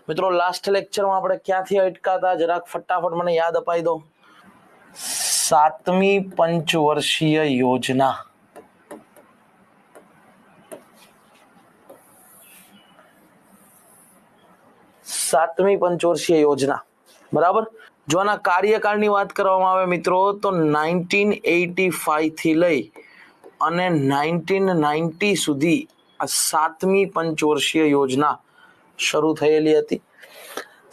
મિત્રો લાસ્ટ લેક્ચરમાં આપણે ક્યાંથી અટકાતા જરાક ફટાફટ મને યાદ અપાઈ દો. 7મી પંચવર્ષીય યોજના. 7મી પંચવર્ષીય યોજના બરાબર. જો આના કાર્યકાળની વાત કરવામાં આવે મિત્રો તો 1985 થી લઈ અને 1990 સુધી આ 7મી પંચવર્ષીય યોજના શરૂ થયેલી હતી.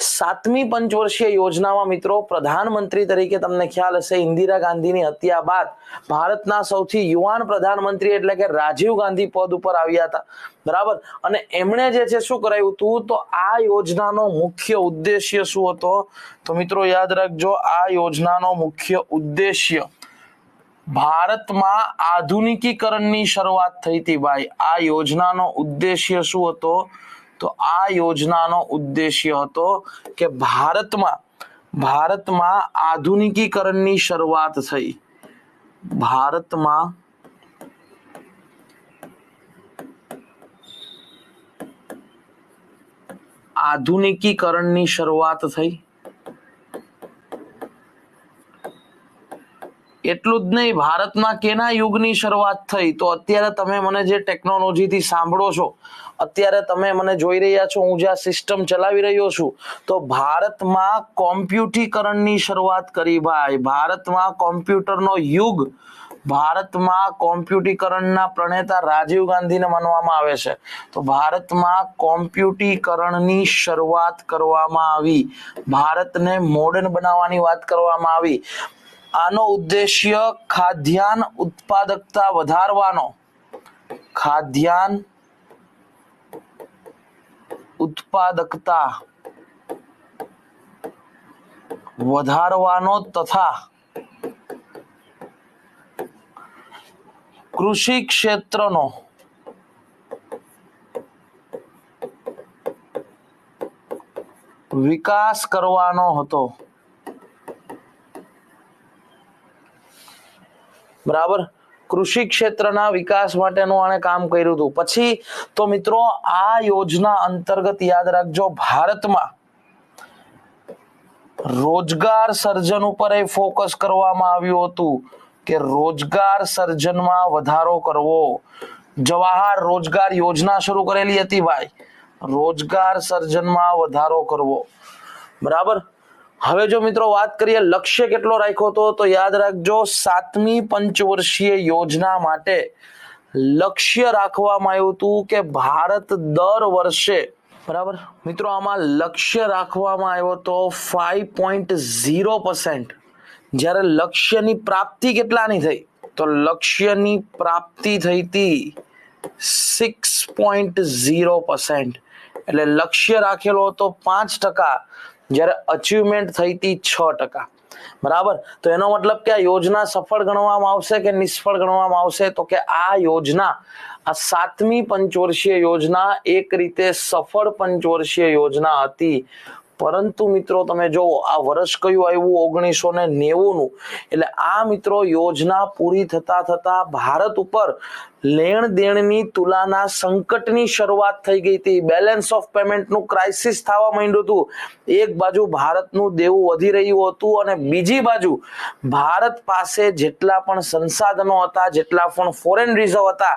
7મી પંચવર્ષીય યોજનામાં મિત્રો પ્રધાનમંત્રી તરીકે તમને ખ્યાલ હશે ઇન્દિરા ગાંધીની હત્યા બાદ ભારતના સૌથી યુવાન પ્રધાનમંત્રી એટલે કે રાજીવ ગાંધી પદ ઉપર આવ્યા હતા બરાબર. અને એમણે જે છે શું કરાયું હતું તો આ યોજનાનો મુખ્ય ઉદ્દેશ્ય શું હતો તો મિત્રો યાદ રાખજો, આ યોજનાનો મુખ્ય ઉદ્દેશ્ય ભારતમાં આધુનિકીકરણની શરૂઆત થઈ હતી ભાઈ. આ યોજનાનો ઉદ્દેશ્ય શું હતો તો આ યોજનાનો ઉદ્દેશ્ય હતો કે ભારતમાં આધુનિકીકરણની શરૂઆત થઈ. ભારતમાં આધુનિકીકરણની શરૂઆત થઈ. એટલું જ નહીં, ભારતમાં કેના યુગની શરૂઆત થઈ તો અત્યારે તમે મને જે ટેકનોલોજીથી સાંભળો છો, અત્યારે તમે મને જોઈ રહ્યા છો, હું જે આ સિસ્ટમ ચલાવી રહ્યો છું, તો ભારતમાં કોમ્પ્યુટરીકરણની શરૂઆત કરી ભાઈ. ભારતમાં કોમ્પ્યુટરનો યુગ, ભારતમાં કોમ્પ્યુટરીકરણના પ્રણેતા રાજીવ ગાંધીને માનવામાં આવે છે. તો ભારતમાં કોમ્પ્યુટરીકરણની શરૂઆત કરવામાં આવી, ભારતને મોડર્ન બનાવવાની વાત કરવામાં આવી. આનો ઉદ્દેશ્ય ખાદ્યાન્ન ઉત્પાદકતા વધારવાનો, ખાદ્યાન્ન ઉત્પાદકતા વધારવાનો તથા કૃષિ ક્ષેત્રનો વિકાસ કરવાનો હતો બરાબર. કૃષિ ક્ષેત્રના વિકાસ માટેનું આણે કામ કર્યું હતું. પછી તો મિત્રો આ યોજના અંતર્ગત યાદ રાખજો ભારતમાં રોજગાર સર્જન ઉપર ફોકસ કરવામાં આવ્યું હતું કે રોજગાર સર્જનમાં વધારો કરવો. જવાહર રોજગાર યોજના શરૂ કરેલી હતી ભાઈ, રોજગાર સર્જનમાં વધારો કરવો બરાબર. હવે જો મિત્રો વાત કરીએ લક્ષ્ય કેટલો રાખ્યો હતો તો યાદ રાખજો 7મી પંચવર્ષીય યોજના માટે લક્ષ્ય રાખવામાં આવ્યું હતું કે ભારત દર વર્ષે બરાબર મિત્રો આમાં લક્ષ્ય રાખવામાં આવ્યો તો 5.0%. જ્યારે લક્ષ્યની પ્રાપ્તિ કેટલાની થઈ તો લક્ષ્યની પ્રાપ્તિ થઈ હતી 6.0%. એટલે લક્ષ્ય રાખેલો હતો 5%, જ્યારે અચીવમેન્ટ થઈ હતી 6%. બરાબર. તો એનો મતલબ કે આ યોજના સફળ ગણવામાં આવશે કે નિષ્ફળ ગણવામાં આવશે તો કે આ યોજના, આ 7મી પંચવર્ષીય યોજના એક રીતે સફળ પંચવર્ષીય યોજના હતી. પરંતુ મિત્રો તમે જો આ વર્ષ કયું આવ્યું 1990નું, એટલે આ મિત્રો યોજના પૂરી થતા ભારત ઉપર લેણ દેણની તુલાના સંકટની શરૂઆત થઈ ગઈ હતી. બેલેન્સ ઓફ પેમેન્ટનું ક્રાઇસિસ થવા માંડ્યું હતું. એક બાજુ ભારતનું દેવું વધી રહ્યું હતું અને બીજી બાજુ ભારત પાસે જેટલા પણ સંસાધનો હતા, જેટલા પણ ફોરેન રિઝર્વ હતા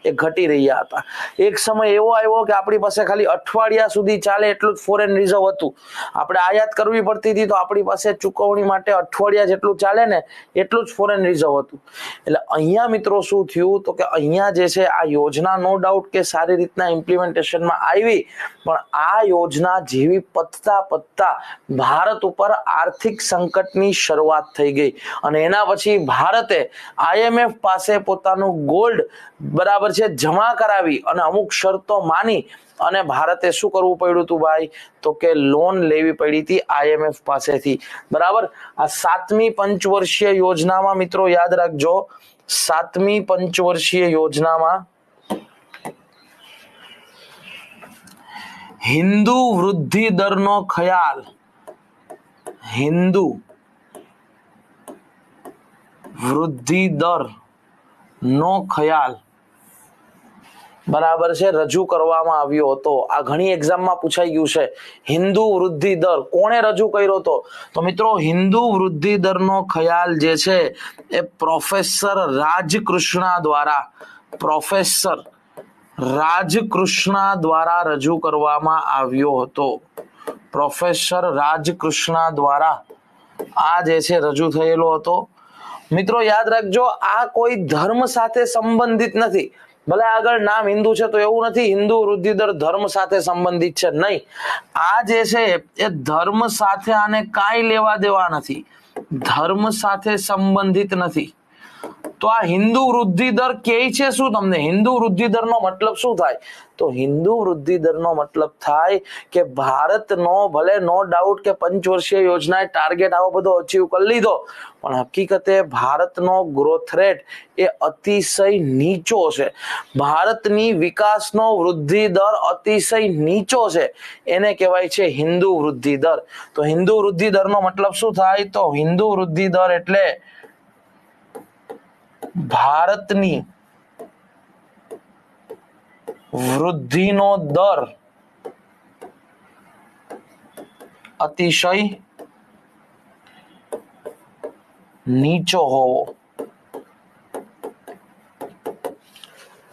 એ ઘટી રહ્યા હતા. એક સમય એવો આવ્યો કે આપણી પાસે ખાલી અઠવાડિયા સુધી ચાલે એટલું જ ફોરેન રિઝર્વ હતું. આપણે આયાત કરવી પડતી હતી તો આપણી પાસે ચૂકવણી માટે અઠવાડિયા જેટલું ચાલે ને એટલું જ ફોરેન રિઝર્વ હતું. એટલે અહીંયા મિત્રો શું થયું તો કે અહીંયા જે છે આ યોજના નો ડાઉટ કે સારી રીતના ઇમ્પ્લિમેન્ટેશનમાં આવી, પણ આ યોજના જેવી પતતા ભારત ઉપર આર્થિક સંકટની શરૂઆત થઈ ગઈ અને એના પછી ભારતે IMF પાસે પોતાનું ગોલ્ડ બરાબર છે જમા કરાવી અને અમુક શરતો માની અને ભારતે શું કરવું પડ્યું હતું ભાઈ તો કે લોન લેવી પડી હતી IMF પાસેથી બરાબર. આ 7મી પંચવર્ષીય યોજનામાં મિત્રો યાદ રાખજો 7મી પંચવર્ષીય યોજનામાં હિન્દુ વૃદ્ધિ દરનો ખ્યાલ, હિન્દુ વૃદ્ધિ દર નો ખ્યાલ બરાબર છે, રજૂ કરવામાં આવ્યો હતો. આ ઘણી એક્ઝામમાં પૂછાઈ ગયું છે. હિન્દુ વૃદ્ધિ દર કોણે રજૂ કર્યો હતો? તો મિત્રો હિન્દુ વૃદ્ધિ દરનો ખ્યાલ જે છે એ પ્રોફેસર રાજકૃષ્ણા દ્વારા રજૂ કરવામાં આવ્યો હતો. પ્રોફેસર રાજકૃષ્ણા દ્વારા આ જે છે રજૂ થયેલો હતો. મિત્રો યાદ રાખજો, આ કોઈ ધર્મ સાથે સંબંધિત નથી. ભલે આગળ નામ હિન્દુ છે તો એવું નથી હિન્દુ વૃદ્ધિ દર ધર્મ સાથે સંબંધિત છે, નહીં. આ જે છે એ ધર્મ સાથે આને કાંઈ લેવા દેવા નથી, ધર્મ સાથે સંબંધિત નથી. તો આ હિન્દુ વૃદ્ધિ દર કે છે શું? તમને હિન્દુ વૃદ્ધિ દરનો મતલબ શું થાય? તો હિન્દુ વૃદ્ધિ દરનો મતલબ થાય કે ભારતનો ભલે નો ડાઉટ કે પંચવર્ષીય યોજનાએ ટાર્ગેટ આવો બધો અચીવ કરી લીધો, પણ હકીકતે ભારતનો ગ્રોથ રેટ એ અતિશય નીચો છે. ભારતની વિકાસનો વૃદ્ધિ દર અતિશય નીચો છે, એને કહેવાય છે હિન્દુ વૃદ્ધિ દર. તો હિન્દુ વૃદ્ધિ દરનો મતલબ શું થાય? તો હિન્દુ વૃદ્ધિ દર એટલે ભારતની વૃદ્ધિનો દર અતિશય નીચો હોવો,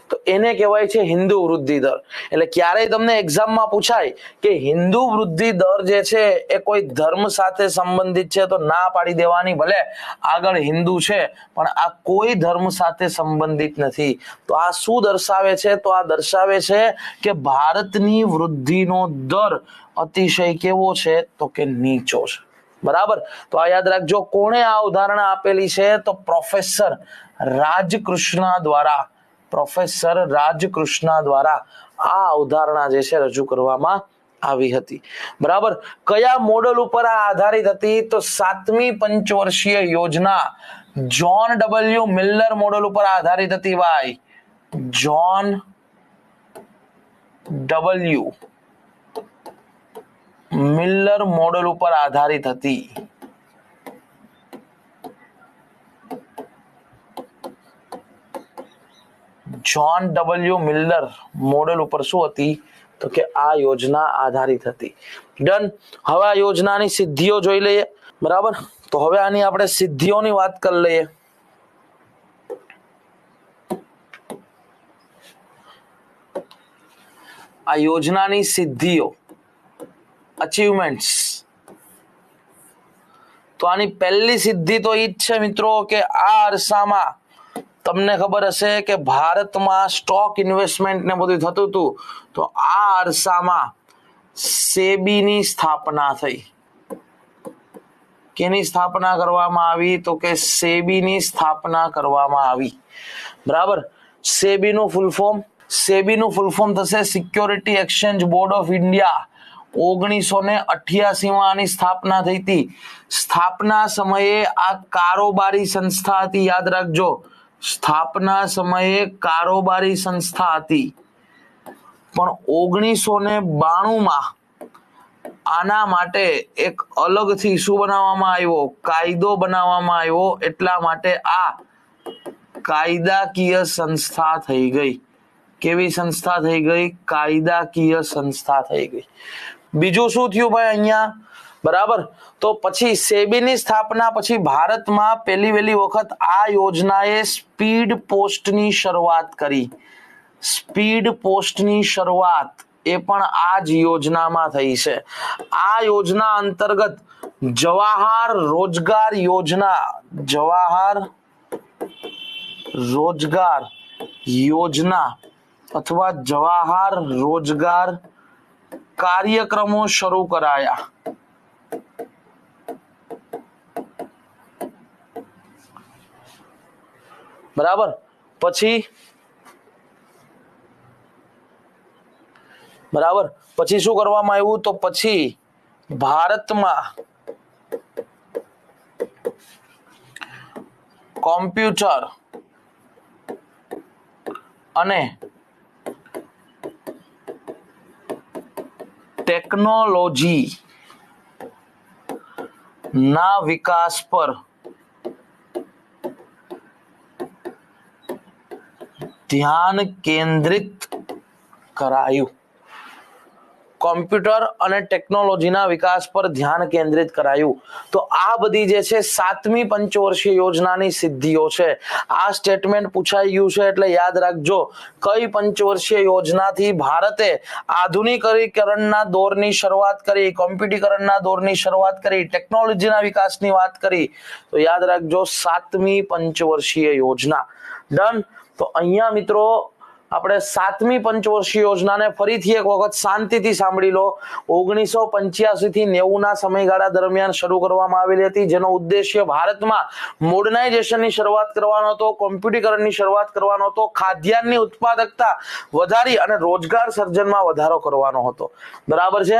તો એને કહેવાય છે હિન્દુ વૃદ્ધિ દર. એટલે ક્યારેય તમને એક્ઝામમાં પૂછાય કે હિન્દુ વૃદ્ધિ દર જે છે એ કોઈ ધર્મ સાથે સંબંધિત છે તો ના પાડી દેવાની, ભલે આગળ હિન્દુ છે પણ આ કોઈ ધર્મ સાથે સંબંધિત નથી. તો આ શું દર્શાવે છે? તો આ દર્શાવે છે કે ભારતની વૃદ્ધિનો દર અતિશય કેવો છે? તો કે નીચો છે. બરાબર. તો આ યાદ રાખજો. કોણે આ ઉદાહરણ આપેલી છે? તો પ્રોફેસર રાજકૃષ્ણા દ્વારા આ ઉદાહરણા જે છે રજૂ કરવામાં આવી હતી. બરાબર. કયા મોડલ ઉપર આ આધારિત હતી? તો 7મી પંચવર્ષીય યોજના જ્હોન ડબલ્યુ મિલર મોડલ ઉપર આધારિત હતી. ભાઈ, જ્હોન ડબલ્યુ મિલર મોડલ ઉપર આધારિત હતી. જ્હોન ડબલ્યુ મિલર મોડેલ ઉપર શું હતી? તો કે આ યોજના આધારિત હતી. ડન. હવે આ યોજનાની સિદ્ધિઓ જોઈ લઈએ. બરાબર. તો હવે આની આપણે સિદ્ધિઓની વાત કરી લઈએ. આ યોજનાની સિદ્ધિઓ, અચીવમેન્ટ્સ. તો આની પહેલી સિદ્ધિ તો ઈ જ છે મિત્રો કે આ અરસામાં તમને ખબર હશે કે ભારતમાં સ્ટોક ઇન્વેસ્ટમેન્ટ ને બધું થતું હતું, તો આ અરસામાં સેબીની સ્થાપના થઈ. કેની સ્થાપના કરવામાં આવી? તો કે સેબીની સ્થાપના કરવામાં આવી. બરાબર. સેબીનું ફૂલ ફોર્મ થશે security exchange board of India. 1988 માં આની સ્થાપના થઈ હતી. સ્થાપના સમયે આ કારોબારી સંસ્થા હતી. યાદ રાખજો, સ્થાપના સમયે કારોબારી સંસ્થા હતી. પણ 1992 માં આના માટે એક અલગથી શું બનાવવામાં આવ્યો? કાયદો બનાવવામાં આવ્યો. એટલા માટે આ કાયદાકીય સંસ્થા થઈ ગઈ. કેવી સંસ્થા થઈ ગઈ? કાયદાકીય સંસ્થા થઈ ગઈ. બીજું શું થયું ભાઈ અહીંયા? બરાબર. તો પછી સેબીની સ્થાપના પછી ભારતમાં પહેલી વખત આ યોજનાએ સ્પીડ પોસ્ટની શરૂઆત કરી. સ્પીડ પોસ્ટની શરૂઆત એ પણ આ જ યોજનામાં થઈ છે. આ યોજના અંતર્ગત જવાહર રોજગાર યોજના અથવા જવાહર રોજગાર કાર્યક્રમો શરૂ કરાયા. બરાબર. પછી શું કરવામાં આવ્યું? તો પછી ભારતમાં કોમ્પ્યુટર અને ટેકનોલોજી ના વિકાસ પર ધ્યાન કેન્દ્રિત કરાયું. કોમ્પ્યુટર અને ટેકનોલોજીના વિકાસ પર ધ્યાન કેન્દ્રિત કરાયું. તો આ બધી જે છે 7મી પંચવર્ષીય યોજનાની સિદ્ધિઓ છે. આ સ્ટેટમેન્ટ પૂછાઈ ગયું છે એટલે યાદ રાખજો. કઈ પંચવર્ષીય યોજનાથી ભારતે આધુનિકીકરણના દોરની શરૂઆત કરી, કોમ્પ્યુટરીકરણના દોરની શરૂઆત કરી, ટેકનોલોજીના વિકાસની વાત કરી? તો યાદ રાખજો 7મી પંચવર્ષીય યોજના. ડન. તો અહીંયા મિત્રો આપણે 7મી પંચવર્ષીય યોજનાને ફરીથી એક વખત શાંતિથી સાંભળી લો. 1985 થી 90ના સમયગાળા દરમિયાન શરૂ કરવામાં આવેલી હતી, જેનો ઉદ્દેશ્ય ભારતમાં મોડર્નાઇઝેશનની શરૂઆત કરવાનો હતો, કોમ્પ્યુટરીકરણની શરૂઆત કરવાનો હતો, ખાદ્યાન્નની ઉત્પાદકતા વધારી અને રોજગાર સર્જનમાં વધારો કરવાનો હતો. બરાબર છે.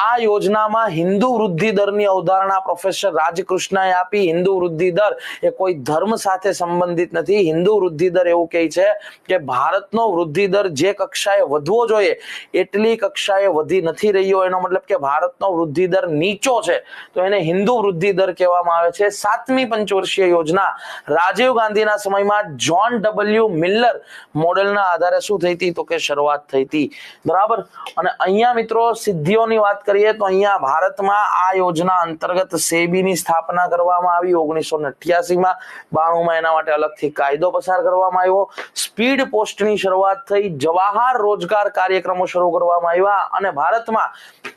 આ યોજનામાં હિન્દુ વૃદ્ધિ દરની અવધારણા પ્રોફેસર રાજકૃષ્ણએ આપી. હિન્દુ વૃદ્ધિ દર એ કોઈ ધર્મ સાથે સંબંધિત નથી. હિન્દુ વૃદ્ધિ દર એવું કહે છે કે ભારતનો વૃદ્ધિ દર જે કક્ષાએ વધવો જોઈએ એટલી કક્ષાએ વધી નથી રહ્યો. એનો મતલબ કે ભારતનો વૃદ્ધિ દર નીચો છે, તો એને હિન્દુ વૃદ્ધિ દર કહેવામાં આવે છે. 7મી પંચવર્ષીય યોજના રાજીવ ગાંધીના સમયમાં જ્હોન ડબલ્યુ મિલર મોડેલના આધારે શું થઈ હતી? તો કે શરૂઆત થઈ હતી. બરાબર. અને અહીંયા મિત્રો સિદ્ધિઓની વાત કરીએ તો અહીંયા ભારતમાં આ યોજના અંતર્ગત સેબીની સ્થાપના કરવામાં આવી 1988માં. 92માં એના માટે અલગથી કાયદો પસાર કરવામાં આવ્યો. સ્પીડ પોસ્ટની શરૂઆત થઈ. જવાહર રોજગાર કાર્યક્રમો શરૂ કરવામાં આવ્યા અને ભારતમાં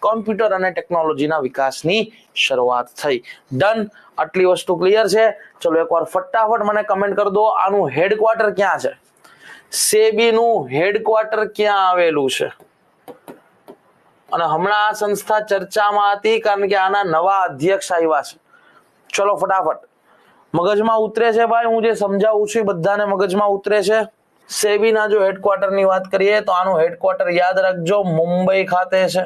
કોમ્પ્યુટર અને ટેકનોલોજીના વિકાસની શરૂઆત થઈ. ડન. આટલી વસ્તુ ક્લિયર છે? ચલો એકવાર ફટાફટ મને કમેન્ટ કરી દો, આનું હેડક્વાર્ટર ક્યાં છે? સેબીનું હેડક્વાર્ટર ક્યાં આવેલું છે? અને હમણાં આ સંસ્થા ચર્ચામાં હતી કારણ કે આના નવા અધ્યક્ષ આવ્યા છે. ચલો ફટાફટ મગજમાં ઉતરે છે ભાઈ? હું જે સમજાવું છું બધાને મગજમાં ઉતરે છે? સેબીના જો હેડક્વાર્ટરની વાત કરીએ તો આનું હેડક્વાર્ટર યાદ રાખજો મુંબઈ ખાતે છે.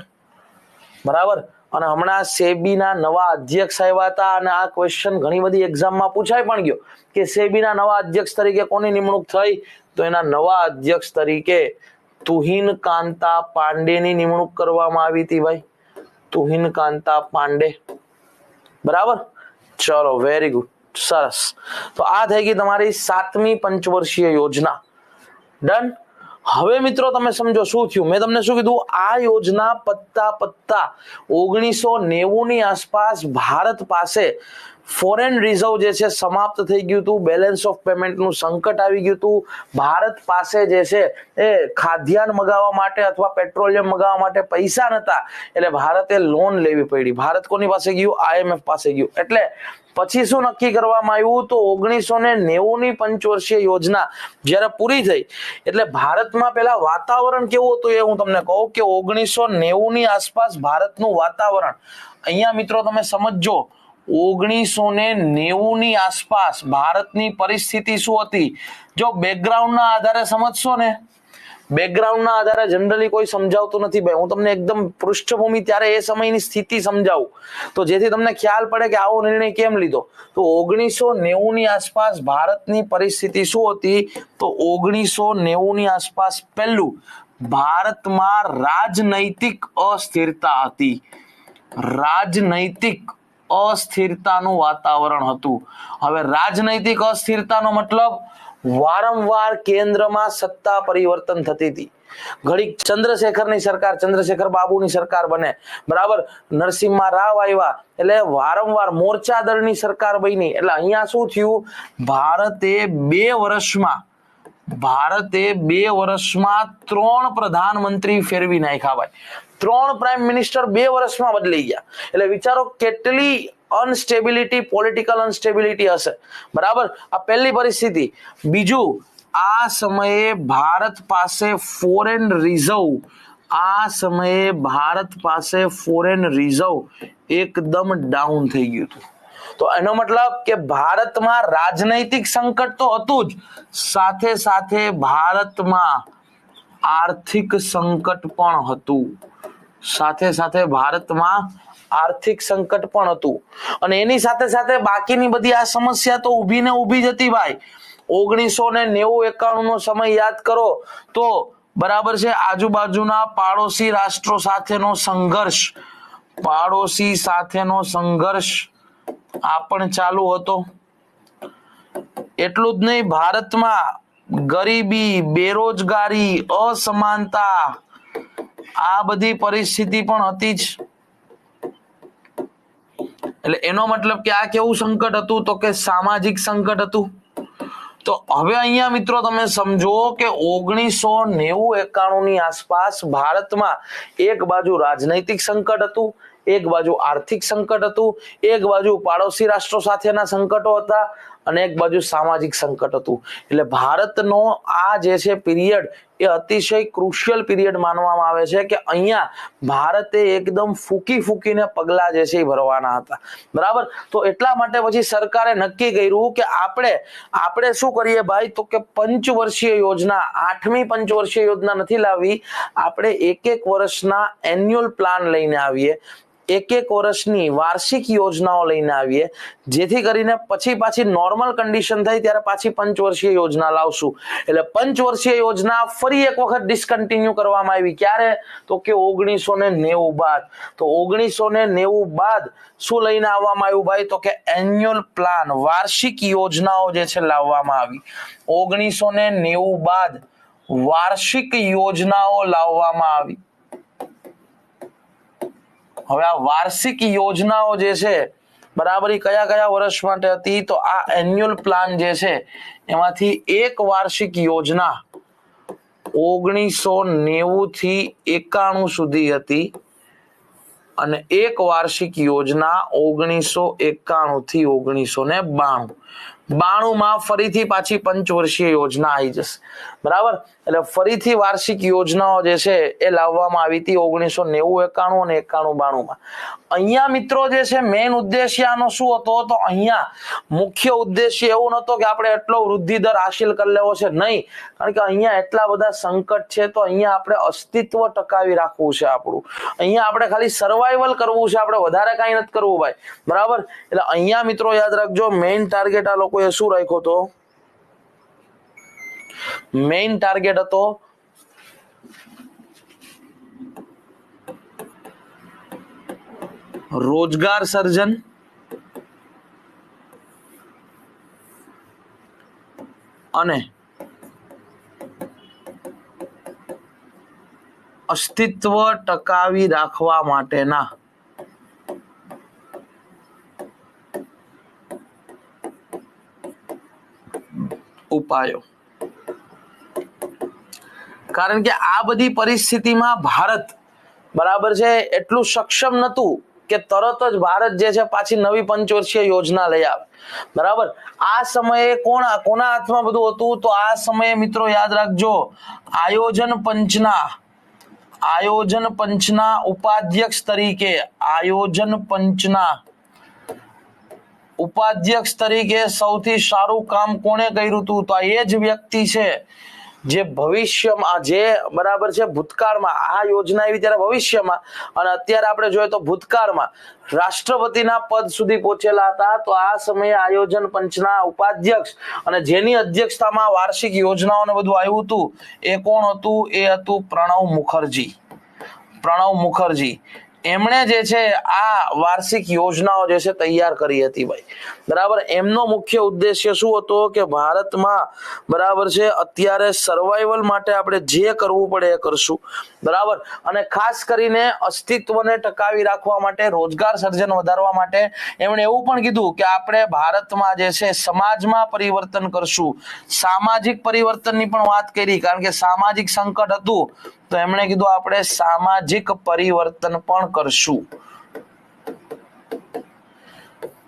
બરાબર. અને હમણાં સેબીના નવા અધ્યક્ષ આવ્યા હતા અને આ ક્વેશ્ચન ઘણી બધી એક્ઝામમાં પૂછાઈ પણ ગયો કે સેબીના નવા અધ્યક્ષ તરીકે કોની નિમણૂક થઈ? તો એના નવા અધ્યક્ષ તરીકે તુહિન કાંતા પાંડેની નિમણૂક કરવામાં આવી હતી ભાઈ. તુહિન કાંતા પાંડે. બરાબર. ચલો વેરી ગુડ, સરસ. તો આ થઈ ગઈ તમારી 7મી પંચવર્ષીય યોજના. ડન. હવે મિત્રો તમે સમજો શું થયું. મેં તમને શું કીધું? આ યોજના પત્તા 1990ની આસપાસ ભારત પાસે ફોરેન રિઝર્વ જે છે સમાપ્ત થઈ ગયું હતું. બેલેન્સ ઓફ પેમેન્ટનું સંકટ આવી ગયું હતું. ભારત પાસે જે છે એ ખાદ્યાન્ન મગાવવા માટે અથવા પેટ્રોલિયમ મગાવવા માટે પૈસા નતા, એટલે ભારતે લોન લેવી પડી. ભારત કોની પાસે ગયું? IMF પાસે ગયું. એટલે પછી શું નક્કી કરવામાં આવ્યું? તો 1990ની પંચવર્ષીય યોજના જ્યારે પૂરી થઈ એટલે ભારતમાં પેલા વાતાવરણ કેવું હતું એ હું તમને કહું કે 1990ની આસપાસ ભારતનું વાતાવરણ, અહીંયા મિત્રો તમે સમજો, 1990ની આસપાસ ભારતની પરિસ્થિતિ શું હતી? જો બેકગ્રાઉન્ડના આધારે સમજશો ને, બેકગ્રાઉન્ડના આધારે જનરલી કોઈ સમજાવતું નથી ભાઈ. હું તમને એકદમ પૃષ્ઠભૂમિ ત્યારે એ સમયની સ્થિતિ સમજાવું તો જેથી તમને ખ્યાલ પડે કે આવો નિર્ણય કેમ લીધો. તો 1990ની આસપાસ ભારતની પરિસ્થિતિ શું હતી? તો 1990ની આસપાસ પહેલું ભારતમાં રાજનૈતિક અસ્થિરતા હતી. રાજનૈતિક અસ્થિરતાનું વાતાવરણ હતું. હવે રાજનૈતિક અસ્થિરતાનો મતલબ વારંવાર કેન્દ્રમાં સત્તા પરિવર્તન થતી હતી. ઘડીક ચંદ્રશેખરની સરકાર, ચંદ્રશેખર બાબુની સરકાર બને, બરાબર, નરસિંહ રાવ આવ્યા એટલે વારંવાર મોરચા દળની સરકાર બની. એટલે અહીંયા શું થયું? ભારતે 2 વર્ષમાં 3 પ્રધાનમંત્રી ફેરવી નાખ્યા ભાઈ. 3 પ્રાઇમ મિનિસ્ટર 2 વર્ષમાં બદલાઈ ગયા. એટલે વિચારો કેટલી અનસ્ટેબિલિટી, પોલિટિકલ અનસ્ટેબિલિટી હશે. બરાબર. આ પહેલી પરિસ્થિતિ. બીજું, આ સમયે ભારત પાસે ફોરેન રિઝર્વ એકદમ ડાઉન થઈ ગયું હતું. તો એનો મતલબ કે ભારતમાં રાજનૈતિક સંકટ તો હતું જ, સાથે સાથે ભારતમાં આર્થિક સંકટ પણ હતું. આર્થિક સંકટ પણ હતું અને એની સાથે સાથે બાકીની બધી આ સમસ્યા તો ઊભી ને ઊભી જ હતી ભાઈ. 1990-91 નો સમય યાદ કરો તો બરાબર છે, આજુબાજુના પાડોશી રાષ્ટ્રો સાથેનો સંઘર્ષ આ પણ ચાલુ હતો. એટલું જ નહીં, ભારતમાં ગરીબી, બેરોજગારી, અસમાનતા આ બધી પરિસ્થિતિ પણ હતી જ. એટલે એનો મતલબ કે આ કેવું સંકટ હતું? તો કે સામાજિક સંકટ હતું. તો હવે અહીંયા મિત્રો તમે સમજો કે 1990-91 ની આસપાસ ભારતમાં એક બાજુ રાજનૈતિક સંકટ હતું, એક બાજુ આર્થિક સંકટ હતું, એક બાજુ પાડોશી રાષ્ટ્રો સાથેના સંકટો હતા અને એક બાજુ સામાજિક સંકટ હતું. એટલે ભારતનો આ જે છે પીરિયડ એ અતિશય ક્રુશિયલ પીરિયડ માનવામાં આવે છે કે અહીંયા ભારતે એકદમ ફૂકીને પગલા જે છે એ ભરવાના હતા. બરાબર. તો એટલા માટે પછી સરકારે નક્કી કર્યું કે આપણે શું કરીએ ભાઈ, તો કે પંચવર્ષીય યોજના, 8મી પંચવર્ષીય યોજના નથી લાવવી, આપણે એક વર્ષના એન્યુઅલ પ્લાન લઈને આવીએ, એક વર્ષની વાર્ષિક યોજનાઓ લઈને આવીએ, જેથી કરીને પછી પાછી નોર્મલ કન્ડિશન થાય ત્યારે પાછી પંચવર્ષીય યોજના લાવશું. એટલે પંચવર્ષીય યોજના ફરી એક વખત ડિસકન્ટિન્યુ કરવામાં આવી. ક્યારે? તો કે 1990 બાદ. તો 1990 બાદ શું લઈને આવવામાં આવ્યું ભાઈ? તો કે એન્યુઅલ પ્લાન, વાર્ષિક યોજનાઓ જે છે લાવવામાં આવી. 1990 બાદ વાર્ષિક યોજનાઓ લાવવામાં આવી. હવે આ વાર્ષિક યોજનાઓ જે છે બરાબર એ કયા વર્ષ માટે હતી? તો આ એન્યુઅલ પ્લાન જે છે એમાંથી એક વાર્ષિક યોજના 1990 થી 91 સુધી હતી અને એક વાર્ષિક યોજના 1991 થી 1992. 92 માં ફરીથી પાછી પંચવર્ષીય યોજના આવી જશે. બરાબર. એટલે ફરીથી વાર્ષિક યોજનાઓ જે છે એ લાવવામાં આવી હતી 1990, 91 અને 91, 92 માં. અહીંયા મિત્રો જે છે મેઇન ઉદ્દેશ્ય આનો શું હતો? તો અહીંયા મુખ્ય ઉદ્દેશ્ય એવું નહોતો કે આપણે એટલો વૃદ્ધિ દર હાસિલ કરી લેવો છે, નહીં. કારણ કે અહીંયા એટલા બધા સંકટ છે, તો અહીંયા આપણે અસ્તિત્વ ટકાવી રાખવું છે આપણું. અહીંયા આપણે ખાલી સર્વાઈવલ કરવું છે, આપણે વધારે કાંઈ નથી કરવું ભાઈ. બરાબર. એટલે અહીંયા મિત્રો યાદ રાખજો, મેઇન ટાર્ગેટ આ લોકોએ શું રાખ્યો હતો? મેઇન ટાર્ગેટ હતો રોજગાર સર્જન અને અસ્તિત્વ ટકાવી રાખવા માટેના ઉપાયો. કારણ કે આ બધી પરિસ્થિતિમાં ભારત બરાબર છે એટલું સક્ષમ નતું કે તરત જ ભારત જે છે પાછી નવી પંચવર્ષીય યોજના લઈ આવે. બરાબર. આ સમયે કોના હાથમાં બધું હતું? તો આ સમયે મિત્રો યાદ રાખજો, આયોજન પંચના ઉપાધ્યક્ષ તરીકે સૌથી સારું કામ કોણે કર્યું હતું? તો આ એ જ વ્યક્તિ છે જે ભવિષ્યમાં, જે બરાબર છે ભૂતકાળમાં આ યોજના આવી ત્યારે ભવિષ્યમાં, અને અત્યારે આપણે જોઈએ તો ભૂતકાળમાં રાષ્ટ્રપતિના પદ સુધી પહોંચેલા હતા. તો આ સમયે આયોજન પંચના ઉપાધ્યક્ષ અને જેની અધ્યક્ષતામાં વાર્ષિક યોજનાઓને બધું આવ્યું હતું એ કોણ હતું? એ હતું પ્રણવ મુખર્જી. એમણે જે છે આ વાર્ષિક યોજનાઓ જે છે તૈયાર કરી હતી ભાઈ. બરાબર. એમનો મુખ્ય ઉદ્દેશ્ય શું હતો? કે ભારતમાં બરાબર છે અત્યારે સર્વાઈવલ માટે આપણે જે કરવું પડે એ કરશું. બરાબર. અને ખાસ કરીને અસ્તિત્વને ટકાવી રાખવા માટે, રોજગાર સર્જન વધારવા માટે એમણે એવું પણ કીધું કે આપણે ભારતમાં જે છે સમાજમાં પરિવર્તન કરશું. સામાજિક પરિવર્તનની પણ વાત કરી, કારણ કે સામાજિક સંકટ હતું, તો એમણે કીધું આપણે સામાજિક પરિવર્તન પણ કરશું.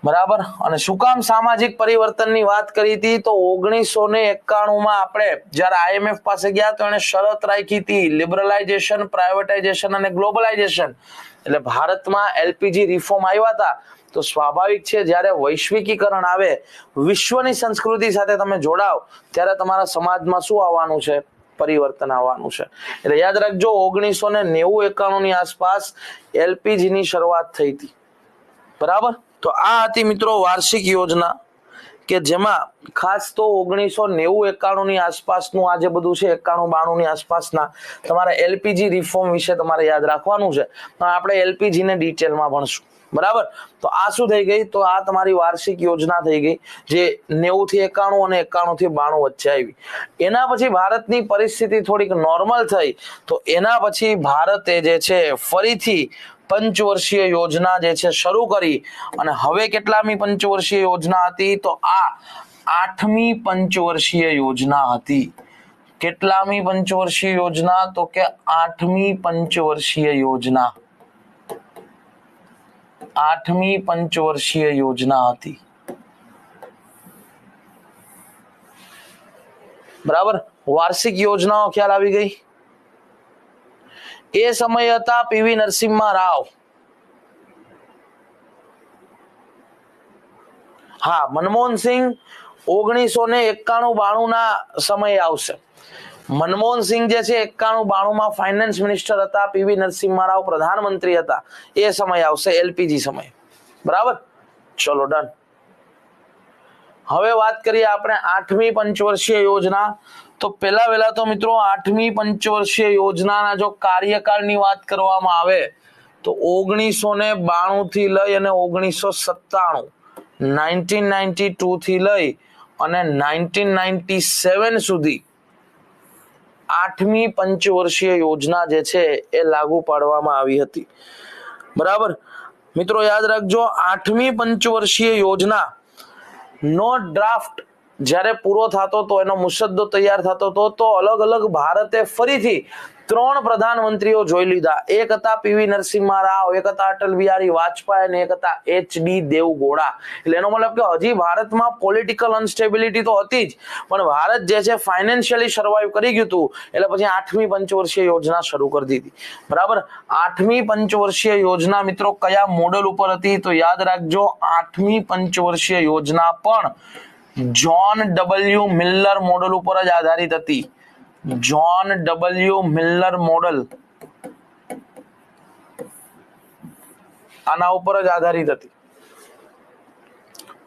બરાબર. અને શું કામ સામાજિક પરિવર્તનની વાત કરી હતી? તો 1991 માં આપણે જયારે IMF પાસે ગયા તો એને શરત રાખી હતી લિબરલાઇઝેશન, પ્રાઇવેટાઇઝેશન અને ગ્લોબલાઇઝેશન. એટલે ભારતમાં LPG રિફોર્મ આવ્યા હતા. તો સ્વાભાવિક છે જ્યારે વૈશ્વિકીકરણ આવે, વિશ્વની સંસ્કૃતિ સાથે તમે જોડાવ, ત્યારે તમારા સમાજમાં શું આવવાનું છે? પરિવર્તન આવવાનું છે. એટલે યાદ રાખજો 1990-91 ની આસપાસ LPG ની શરૂઆત થઈ હતી. બરાબર. તો આ હતી મિત્રો વાર્ષિક યોજના, કે જેમાં ખાસ તો 1990-91 ની આસપાસનું આ જે બધું છે 91-92 ની આસપાસના તમારે LPG રિફોર્મ વિશે તમારે યાદ રાખવાનું છે. પણ આપણે LPG ને ડિટેલમાં ભણશું. બરાબર. તો આ શું થઈ ગઈ? તો આ તમારી વાર્ષિક યોજના થઈ ગઈ, જે 90 થી 91 અને 91 થી 92 વચ્ચે આવી. એના પછી ભારતની પરિસ્થિતિ થોડીક નોર્મલ થઈ, તો એના પછી ભારતે જે છે ફરીથી પંચવર્ષીય યોજના જે છે શરૂ કરી. અને હવે કેટલામી પંચવર્ષીય યોજના હતી? તો આ 8મી પંચવર્ષીય યોજના હતી. કેટલામી પંચવર્ષીય યોજના? તો કે 8મી પંચવર્ષીય યોજના. 8મી પંચવર્ષીય યોજના હતી. બરાબર. વાર્ષિક યોજનાઓ ખ્યાલ આવી ગઈ. એ સમય હતા પીવી નરસિંહ રાવ. હા, મનમોહનસિંહ 1991-92 ના સમય આવશે. મનમોહનસિંહ જે છે 91-92 માં ફાઇનાન્સ મિનિસ્ટર હતા, પીવી નરસિંહ રાવ પ્રધાનમંત્રી હતા. એ સમય આવશે, એલપીજી સમય. બરાબર. ચલો ડન. હવે વાત કરીએ આપણે 8મી પંચવર્ષીય યોજના. તો પહેલા તો મિત્રો 8મી પંચવર્ષીય યોજનાના જો કાર્યકાળની વાત કરવામાં આવે તો 1992 થી લઈ અને 1997, 1992 થી લઈ અને 1997 સુધી 8મી પંચવર્ષીય યોજના જે છે એ લાગુ પાડવામાં આવી હતી. બરાબર. મિત્રો યાદ રાખજો, 8મી પંચવર્ષીય યોજના નો ડ્રાફ્ટ જ્યારે પૂરો થતો તો, એનો મુસદ્દો તૈયાર થતો તો, તો અલગ અલગ ભારતે ફરીથી 3 પ્રધાનમંત્રીઓ જોઈ લીધા. એક હતા પીવી નરસિંહ રાવ, એક હતા અટલ બિહારી વાજપેયી અને એક હતા એચડી દેવગૌડા. એટલે એનો મતલબ કે હજી ભારતમાં પોલિટિકલ અનસ્ટેબિલિટી તો હતી જ, પણ ભારત જે છે ફાઇનાન્શિયલી સર્વાઈવ કરી ગયું હતું. એટલે પછી 8મી પંચવર્ષીય યોજના શરૂ કરી દીધી. બરાબર. 8મી પંચવર્ષીય યોજના મિત્રો કયા મોડેલ ઉપર હતી? તો યાદ રાખજો, 8મી પંચવર્ષીય યોજના પણ જ્હોન ડબલ્યુ મિલર મોડેલ ઉપર જ આધારિત હતી. જ્હોન ડબલ્યુ મિલર મોડેલ આના ઉપર જ આધારિત હતી.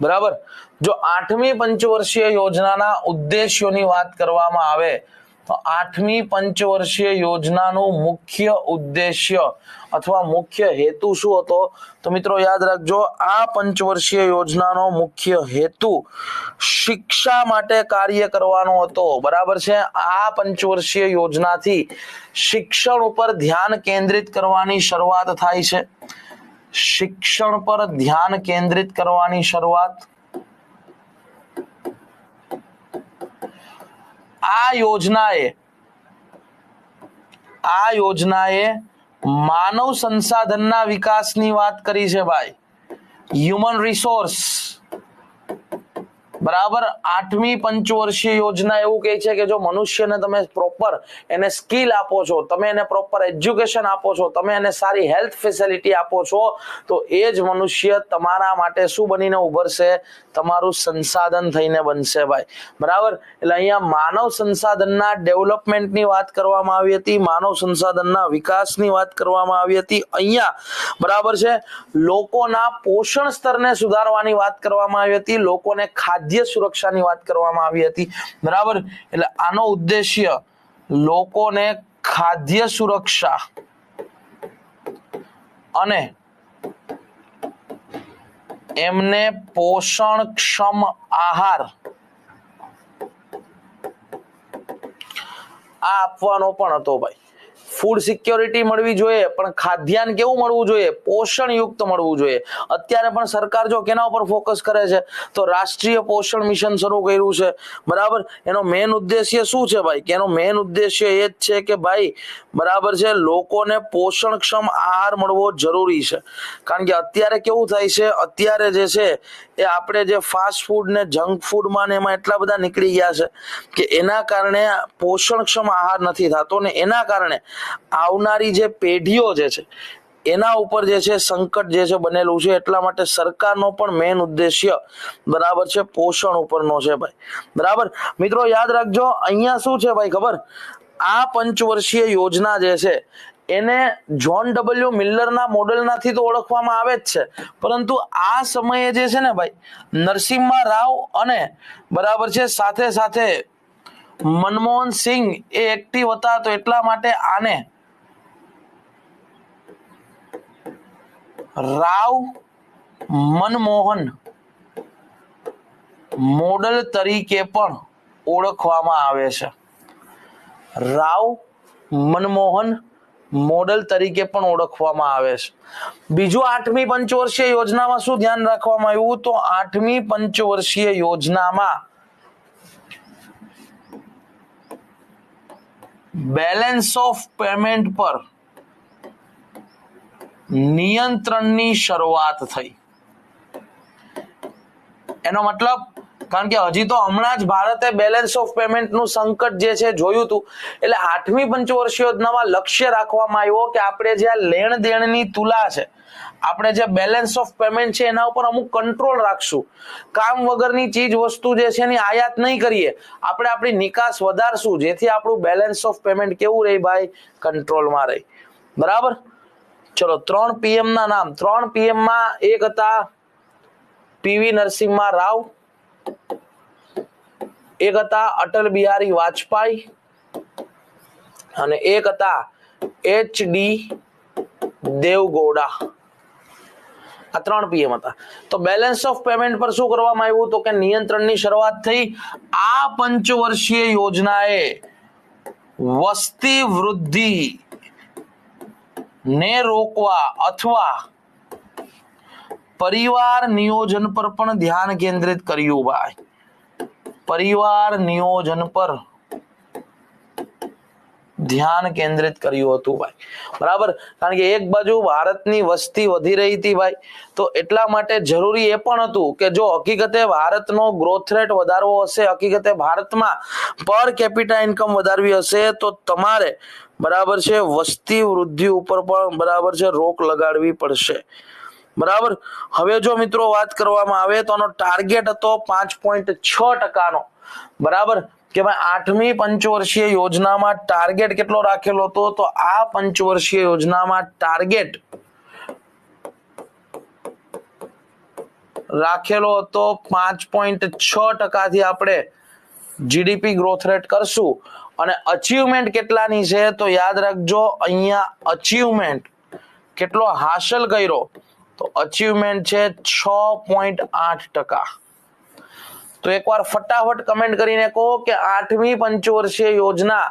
બરાબર. જો 8મી પંચવર્ષીય યોજનાના ઉદ્દેશ્યોની વાત કરવામાં આવે તો 8મી પંચવર્ષીય યોજનાનું મુખ્ય ઉદ્દેશ્ય અથવા મુખ્ય હેતુ શું હતો? તો મિત્રો યાદ રાખજો, આ પંચવર્ષીય યોજનાનો મુખ્ય હેતુ શિક્ષા માટે કાર્ય કરવાનો હતો. બરાબર છે. આ પંચવર્ષીય યોજનાથી શિક્ષણ ઉપર ધ્યાન કેન્દ્રિત કરવાની શરૂઆત થાય છે. શિક્ષણ પર ધ્યાન કેન્દ્રિત કરવાની શરૂઆત. આ યોજનાએ માનવ સંસાધનના વિકાસની વાત કરી છે ભાઈ. Human resource. બરાબર. 8મી પંચવર્ષીય યોજના એવું કહે છે કે જો મનુષ્યને તમે પ્રોપર એને સ્કિલ આપો છો, તમે એને પ્રોપર એજ્યુકેશન આપો છો, તમે એને સારી હેલ્થ ફેસિલિટી આપો છો, તો એ જ મનુષ્ય તમારા માટે શું બનીને ઉભરશે? તમારું સંસાધન થઈને બનશે ભાઈ. બરાબર. એટલે અહીંયા માનવ સંસાધનના ડેવલપમેન્ટની વાત કરવામાં આવી હતી, માનવ સંસાધનના વિકાસની વાત કરવામાં આવી હતી. અહીંયા બરાબર છે, લોકોના પોષણ સ્તરને સુધારવાની વાત કરવામાં આવી હતી, લોકોને ખાદ્ય સુરક્ષાની વાત કરવામાં આવી હતી. બરાબર. એટલે આનો ઉદ્દેશ્ય લોકોને ખાદ્ય સુરક્ષા અને એમને પોષણક્ષમ આહાર આ આપવાનો પણ હતો ભાઈ. ફૂડ સિક્યોરિટી મળવી જોઈએ, પણ ખાદ્યાન્ન કેવું મળવું જોઈએ? પોષણયુક્ત મળવું જોઈએ. અત્યારે પણ સરકાર જો કેના ઉપર ફોકસ કરે છે? તો રાષ્ટ્રીય પોષણ મિશન શરૂ કર્યું છે. બરાબર. એનો મેઇન ઉદ્દેશ્ય શું છે ભાઈ? કે એનો મેઇન ઉદ્દેશ્ય એ જ છે કે ભાઈ બરાબર છે, લોકોને પોષણક્ષમ આહાર મળવો જરૂરી છે. કારણ કે અત્યારે કેવું થાય છે, અત્યારે જે છે એ આપણે જે ફાસ્ટ ફૂડ ને જંક ફૂડમાં ને એમાં એટલા બધા નીકળી ગયા છે કે એના કારણે પોષણક્ષમ આહાર નથી થતો, ને એના કારણે આવનારી જે પેઢીઓ જે છે એના ઉપર જે છે સંકટ જે છે બનેલું છે. એટલા માટે સરકારનો પણ મેઇન ઉદ્દેશ્ય બરાબર છે પોષણ ઉપરનો છે ભાઈ. બરાબર. મિત્રો યાદ રાખજો, અહીંયા શું છે ભાઈ ખબર? આ પંચવર્ષીય યોજના જે છે એને જ્હોન ડબલ્યુ મિલરના મોડેલનાથી તો ઓળખવામાં આવે જ છે, પરંતુ આ સમયે જે છે ને ભાઈ નરસિંહ રાવ અને બરાબર છે સાથે સાથે મનમોહન સિંહ એ એક્ટિવ હતા, તો એટલા માટે આને રાવ મનમોહન મોડલ તરીકે પણ ઓળખવામાં આવે છે. રાવ મનમોહન મોડલ તરીકે પણ ઓળખવામાં આવે છે. બીજું 8મી પંચવર્ષીય યોજનામાં શું ધ્યાન રાખવામાં આવ્યું? તો 8મી પંચવર્ષીય યોજનામાં બેલેન્સ ઓફ પેમેન્ટ પર નિયંત્રણની શરૂઆત થઈ. એનો મતલબ, કારણ કે હજી તો હમણાં જ ભારતે બેલેન્સ ઓફ પેમેન્ટ નું સંકટ જે છે જોયું હતું, એટલે 8મી પંચવર્ષીય યોજનામાં લક્ષ્ય રાખવામાં આવ્યો કે આપણે જે લેણ દેણની તુલા છે, આપણે જે બેલેન્સ ઓફ પેમેન્ટ છે એના ઉપર અમુક કંટ્રોલ રાખશું. કામ વગરની ચીજ વસ્તુ જે છે એની આયાત નહીં કરીએ, આપણે આપણી નિકાસ વધારશું, જેથી આપણું બેલેન્સ ઓફ પેમેન્ટ કેવું રહે ભાઈ? કંટ્રોલમાં રહે. બરાબર. ચલો 3 PM ના નામ. 3 PM માં એક હતા પીવી નરસિંહ રાવ, એક હતા અટલ બિહારી વાજપેયી અને એક હતા HD દેવગૌડા. આ 3 PM હતા. તો બેલેન્સ ઓફ પેમેન્ટ પર શું કરવામાં આવ્યું? તો કે નિયંત્રણની શરૂઆત થઈ. આ પંચવર્ષીય યોજનાએ વસ્તી વૃદ્ધિ ને રોકવા અથવા પરિવાર નિયોજન પર પણ ધ્યાન કેન્દ્રિત કર્યું ભાઈ. પરિવાર નિયોજન પર ધ્યાન કેન્દ્રિત કર્યું હતું ભાઈ. બરાબર. કારણ કે એક બાજુ ભારતની વસ્તી વધી રહી હતી ભાઈ, તો એટલા માટે જરૂરી એ પણ હતું કે જો હકીકતે ભારતનો ગ્રોથ રેટ વધારવો હશે, હકીકતે ભારતમાં પર કેપિટા ઇન્કમ વધારવી હશે, તો તમારે બરાબર છે વસ્તી વૃદ્ધિ ઉપર પણ બરાબર છે રોક લગાડવી પડશે. બરાબર. હવે જો મિત્રો વાત કરવામાં આવે તો આનો ટાર્ગેટ હતો 5.6%. બરાબર. કે ભાઈ 8મી પંચવર્ષીય યોજનામાં ટાર્ગેટ કેટલો રાખેલો હતો? તો આ પંચવર્ષીય યોજનામાં ટાર્ગેટ રાખેલો હતો 5.6% થી આપણે જીડીપી ગ્રોથ રેટ કરશું. અને અચીવમેન્ટ કેટલાની છે? તો યાદ રાખજો, અહીંયા અચીવમેન્ટ કેટલો હાંસલ કર્યો? તો અચીવમેન્ટ છે 6.8%. તો એકવાર ફટાફટ કમેન્ટ કરીને કહો કે 8મી પંચવર્ષીય યોજના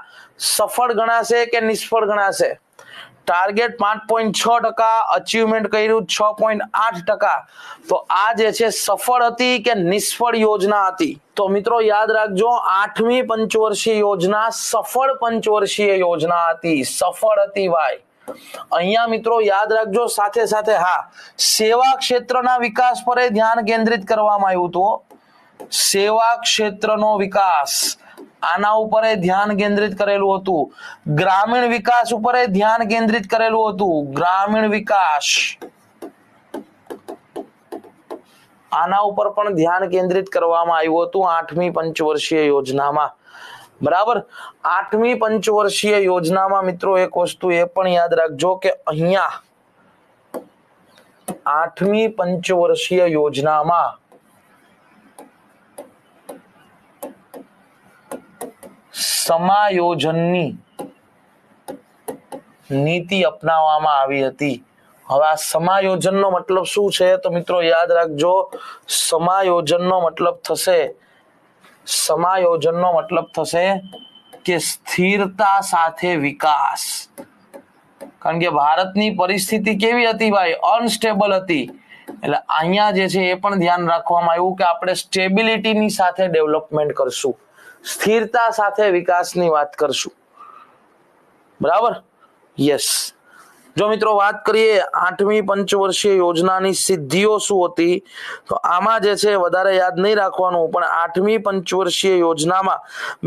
સફળ ગણાશે કે નિષ્ફળ ગણાશે? ટાર્ગેટ 5.6%, અચીવમેન્ટ કર્યું 6.8%. તો આ જે છે સફળ હતી કે નિષ્ફળ યોજના હતી? તો મિત્રો યાદ રાખજો, 8મી પંચવર્ષીય યોજના સફળ પંચવર્ષીય યોજના હતી. સફળ હતી ભાઈ. અહીંયા મિત્રો યાદ રાખજો, સાથે સાથે હા, સેવા ક્ષેત્રના વિકાસ પર ધ્યાન કેન્દ્રિત કરવામાં આવ્યું હતું. સેવા ક્ષેત્રનો વિકાસ, આના ઉપર ધ્યાન કેન્દ્રિત કરેલું હતું. ગ્રામીણ વિકાસ ઉપર ધ્યાન કેન્દ્રિત કરેલું હતું. ગ્રામીણ વિકાસ, આના ઉપર પણ ધ્યાન કેન્દ્રિત કરવામાં આવ્યું હતું 8મી પંચવર્ષીય યોજનામાં. બરાબર. 8મી પંચવર્ષીય યોજનામાં મિત્રો એક વસ્તુ એ પણ યાદ રાખજો કે અહીંયા 8મી પંચવર્ષીય યોજનામાં સમાયોજનની નીતિ અપનાવવામાં આવી હતી. હવે આ સમાયોજનનો મતલબ શું છે? તો મિત્રો યાદ રાખજો, સમાયોજનનો મતલબ થશે કે સ્થિરતા સાથે વિકાસ. કારણ કે ભારતની પરિસ્થિતિ કેવી હતી ભાઈ? અનસ્ટેબલ હતી. એટલે અહીંયા જે છે એ પણ ધ્યાન રાખવામાં આવ્યું કે આપણે સ્ટેબિલિટીની સાથે ડેવલપમેન્ટ કરશું, સ્થિરતા સાથે વિકાસની વાત કરશું. બરાબર. યસ. જો મિત્રો વાત કરીએ 8મી પંચવર્ષીય યોજનાની સિદ્ધિઓ શું હતી, તો આમાં જે છે વધારે યાદ નહીં રાખવાનું, પણ 8મી પંચવર્ષીય યોજનામાં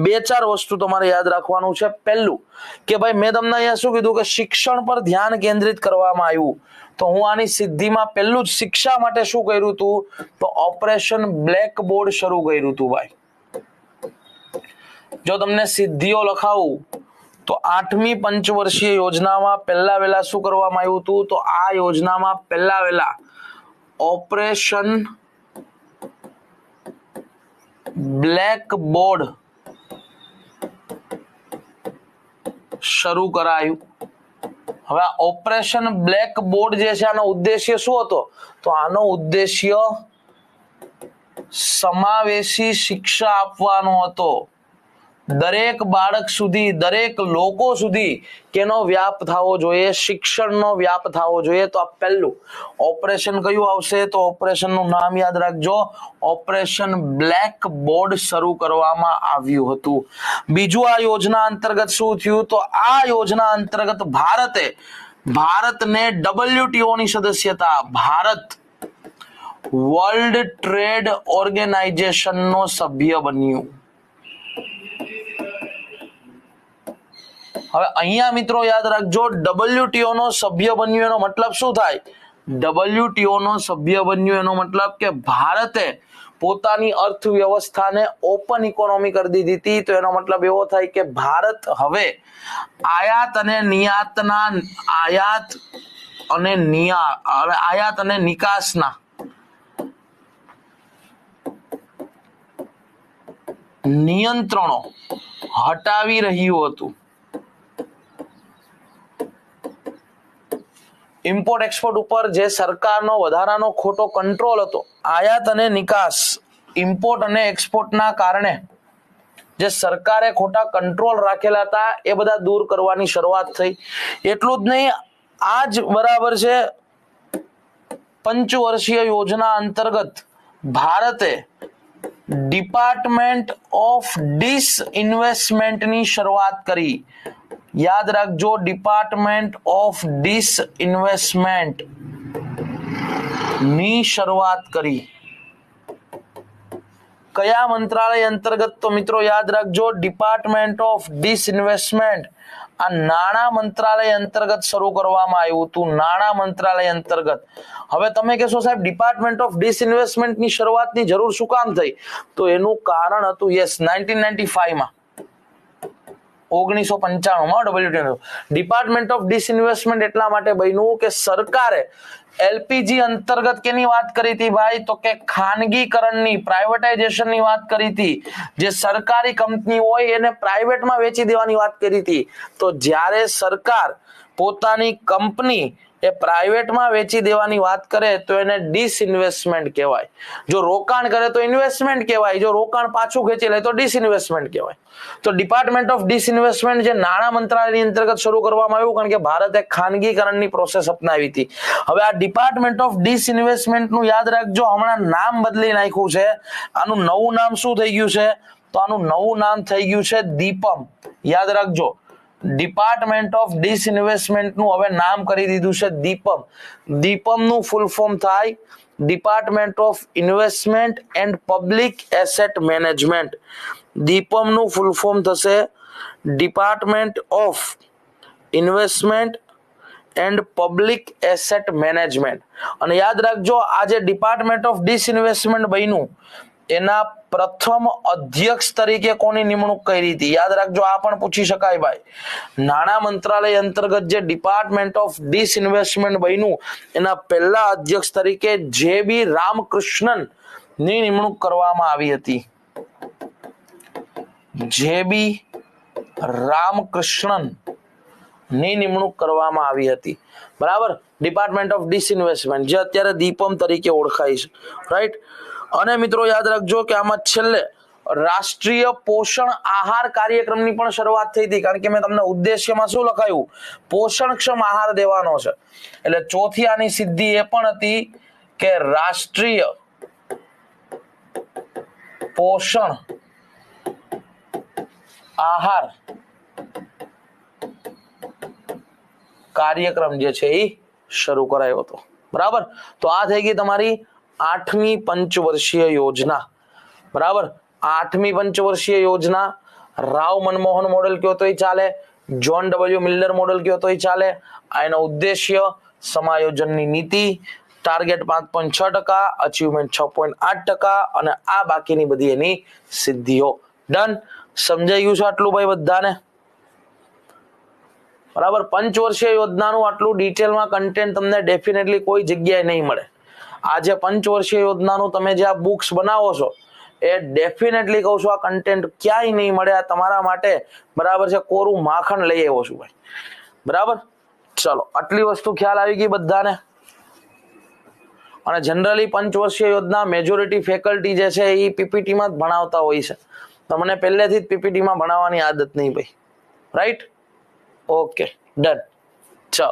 2-4 વસ્તુ તમારે યાદ રાખવાનું છે. પહેલું કે ભાઈ મેં તમને અહીંયા શું કીધું કે શિક્ષણ પર ધ્યાન કેન્દ્રિત કરવામાં આવ્યું. તો હું આની સિદ્ધિમાં પહેલું જ શિક્ષા માટે શું કર્યું હતું? તો ઓપરેશન બ્લેક બોર્ડ શરૂ કર્યું હતું ભાઈ. જો તમને સિદ્ધિઓ લખાવું તો 8મી પંચવર્ષીય યોજનામાં પહેલા વહેલા શું કરવામાં આવ્યું હતું? તો આ યોજનામાં પહેલા વહેલા ઓપરેશન બ્લેક બોર્ડ શરૂ કરાયું. હવે ઓપરેશન બ્લેક બોર્ડ જે છે આનો ઉદ્દેશ્ય શું હતો? તો આનો ઉદ્દેશ્ય સમાવેશી શિક્ષા આપવાનો હતો. દરેક બાળક સુધી, દરેક લોકો સુધી કેનો વ્યાપ થવો જોઈએ? શિક્ષણનો વ્યાપ થવો જોઈએ. તો આ પહેલું ઓપરેશન કયું આવશે? તો ઓપરેશનનું નામ યાદ રાખજો, ઓપરેશન બ્લેક બોર્ડ શરૂ કરવામાં આવ્યું હતું. બીજું, આ યોજના અંતર્ગત શું થયું? તો આ યોજના અંતર્ગત ભારતને WTO ની સદસ્યતા, ભારત વર્લ્ડ ટ્રેડ ઓર્ગેનાઇઝેશન નો સભ્ય બન્યું. હવે અહીંયા મિત્રો યાદ રાખજો, WTO નો સભ્ય બન્યું એનો મતલબ શું થાય? WTO નો સભ્ય બન્યું એનો મતલબ કે ભારતે પોતાની અર્થવ્યવસ્થાને ઓપન ઇકોનોમી કરી દીધી હતી. તો એનો મતલબ એવો થાય કે ભારત હવે આયાત અને નિકાસના નિયંત્રણો હટાવી રહ્યું હતું. ઇમ્પોર્ટ એક્સપોર્ટ ઉપર જે સરકારનો વધારાનો ખોટો કંટ્રોલ હતો, આયાત અને નિકાસ, ઇમ્પોર્ટ અને એક્સપોર્ટના કારણે જે સરકારે ખોટા કંટ્રોલ રાખેલા હતા એ બધા દૂર કરવાની શરૂઆત થઈ. એટલું જ નહીં, આ જ બરાબર છે પંચવર્ષીય યોજના અંતર્ગત ભારતે ડિપાર્ટમેન્ટ ઓફ ડિસઇન્વેસ્ટમેન્ટની શરૂઆત કરી. યાદ રાખજો, ડિપાર્ટમેન્ટ ઓફ ડિસઇન્વેસ્ટમેન્ટ ની શરૂઆત કરી. કયા મંત્રાલય અંતર્ગત? તો મિત્રો યાદ રાખજો, ડિપાર્ટમેન્ટ ઓફ ડિસઇન્વેસ્ટમેન્ટ આ નાણાં મંત્રાલય અંતર્ગત શરૂ કરવામાં આવ્યું હતું. નાણાં મંત્રાલય અંતર્ગત. હવે તમે કહેશો સાહેબ ડિપાર્ટમેન્ટ ઓફ ડિસઇન્વેસ્ટમેન્ટની શરૂઆતની જરૂર શું કામ થઈ? તો એનું કારણ હતું, યસ, 1995 માં 1995 માં WTO ડિપાર્ટમેન્ટ ઓફ ડિસઇન્વેસ્ટમેન્ટ એટલા માટે બન્યું કે સરકારે એલપીજી અંતર્ગત કેની વાત કરી હતી ભાઈ? તો કે ખાનગીકરણની, પ્રાઇવેટાઇઝેશનની વાત કરી હતી. જે સરકારી કંપની હોય એને પ્રાઇવેટમાં વેચી દેવાની વાત કરી હતી. તો જ્યારે સરકાર પોતાની કંપની એ પ્રાઇવેટમાં વેચી દેવાની વાત કરે તો એને ડિસઇન્વેસ્ટમેન્ટ કહેવાય. જો રોકાણ કરે તો ઇન્વેસ્ટમેન્ટ કહેવાય. જો રોકાણ પાછું ખેંચી લે તો ડિસઇન્વેસ્ટમેન્ટ કહેવાય. તો ડિપાર્ટમેન્ટ ઓફ ડિસઇન્વેસ્ટમેન્ટ જે નાણાં મંત્રાલયની અંતર્ગત શરૂ કરવામાં આવ્યું, કારણ કે ભારતે ખાનગીકરણની પ્રોસેસ અપનાવી હતી. હવે આ ડિપાર્ટમેન્ટ ઓફ ડિસઇન્વેસ્ટમેન્ટનું યાદ રાખજો, હમણાં નામ બદલી નાખ્યું છે. આનું નવું નામ શું થઈ ગયું છે? તો આનું નવું નામ થઈ ગયું છે દીપમ. યાદ રાખજો, ડિપાર્ટમેન્ટ ઓફ ડિસઇન્વેસ્ટમેન્ટ નું હવે નામ કરી દીધું છે દીપમ. દીપમ નું ફૂલ ફોર્મ થાય department of investment and public asset management. Deepam નું ફૂલ ફોર્મ થશે department of investment and public asset management. અને યાદ રાખજો, આ જે ડિપાર્ટમેન્ટ ઓફ ડિસઇન્વેસ્ટમેન્ટ બન્યું એના પ્રથમ અધ્યક્ષ તરીકે કોની નિમણૂક કરી હતી? યાદ રાખજો, આ પણ પૂછી શકાય ભાઈ. નાણાં મંત્રાલય અંતર્ગત જે ડિપાર્ટમેન્ટ ઓફ ડિસઇન્વેસ્ટમેન્ટ બન્યું એના પહેલા અધ્યક્ષ તરીકે જે.બી. રામકૃષ્ણન ની નિમણૂક કરવામાં આવી હતી. જે.બી. રામકૃષ્ણન ની નિમણૂક કરવામાં આવી હતી. બરાબર, ડિપાર્ટમેન્ટ ઓફ ડિસઇન્વેસ્ટમેન્ટ જે અત્યારે દીપમ તરીકે ઓળખાય છે, રાઈટ. અને મિત્રો યાદ રાખજો કે આમાં છેલ્લે રાષ્ટ્રીય પોષણ આહાર કાર્યક્રમની પણ શરૂઆત થઈ હતી. કારણ કે મેં તમને ઉદ્દેશ્યમાં શું લખાયું? પોષણક્ષમ આહાર દેવાનો છે. એટલે ચોથી આની સિદ્ધિ એ પણ હતી કે રાષ્ટ્રીય પોષણ આહાર કાર્યક્રમ જે છે એ શરૂ કરાયો હતો. બરાબર, તો આ થઈ ગઈ તમારી 8મી પંચવર્ષીય યોજના. બરાબર, 8મી પંચવર્ષીય યોજના. રાવ મનમોહન મોડેલ કયો તોય ચાલે, જ્હોન ડબલ્યુ મિલર મોડેલ કયો તોય ચાલે. આ એનો ઉદ્દેશ્ય સમાયોજનની નીતિ, ટાર્ગેટ 5.6%, અચીવમેન્ટ 6.8% અને આ બાકીની બધી એની સિદ્ધિઓ. ડન, સમજાઈ ગયું છે આટલું ભાઈ બધાને? બરાબર, પંચવર્ષીય યોજનાનું આટલું ડિટેલમાં કન્ટેન્ટ તમને ડેફિનેટલી કોઈ જગ્યાએ નહીં મળે. આ જે પંચવર્ષીય યોજનાનું તમે જે આ બુક્સ બનાવો છો એ ડેફિનેટલી કહું છું આ કન્ટેન્ટ ક્યાંય નહીં મળે. આ તમારા માટે બરાબર છે કોરું માખણ લઈ આવ્યો છું ભાઈ. બરાબર, ચલો આટલી વસ્તુ ખ્યાલ આવી ગઈ બધાને. અને જનરલી પંચવર્ષીય યોજના મેજોરિટી ફેકલ્ટી જે છે એ પીપીટી માં જ ભણાવતા હોય છે. તમને પહેલેથી જ પીપીટી માં ભણાવવાની આદત નહીં ભાઈ, રાઈટ? Okay done. ચલો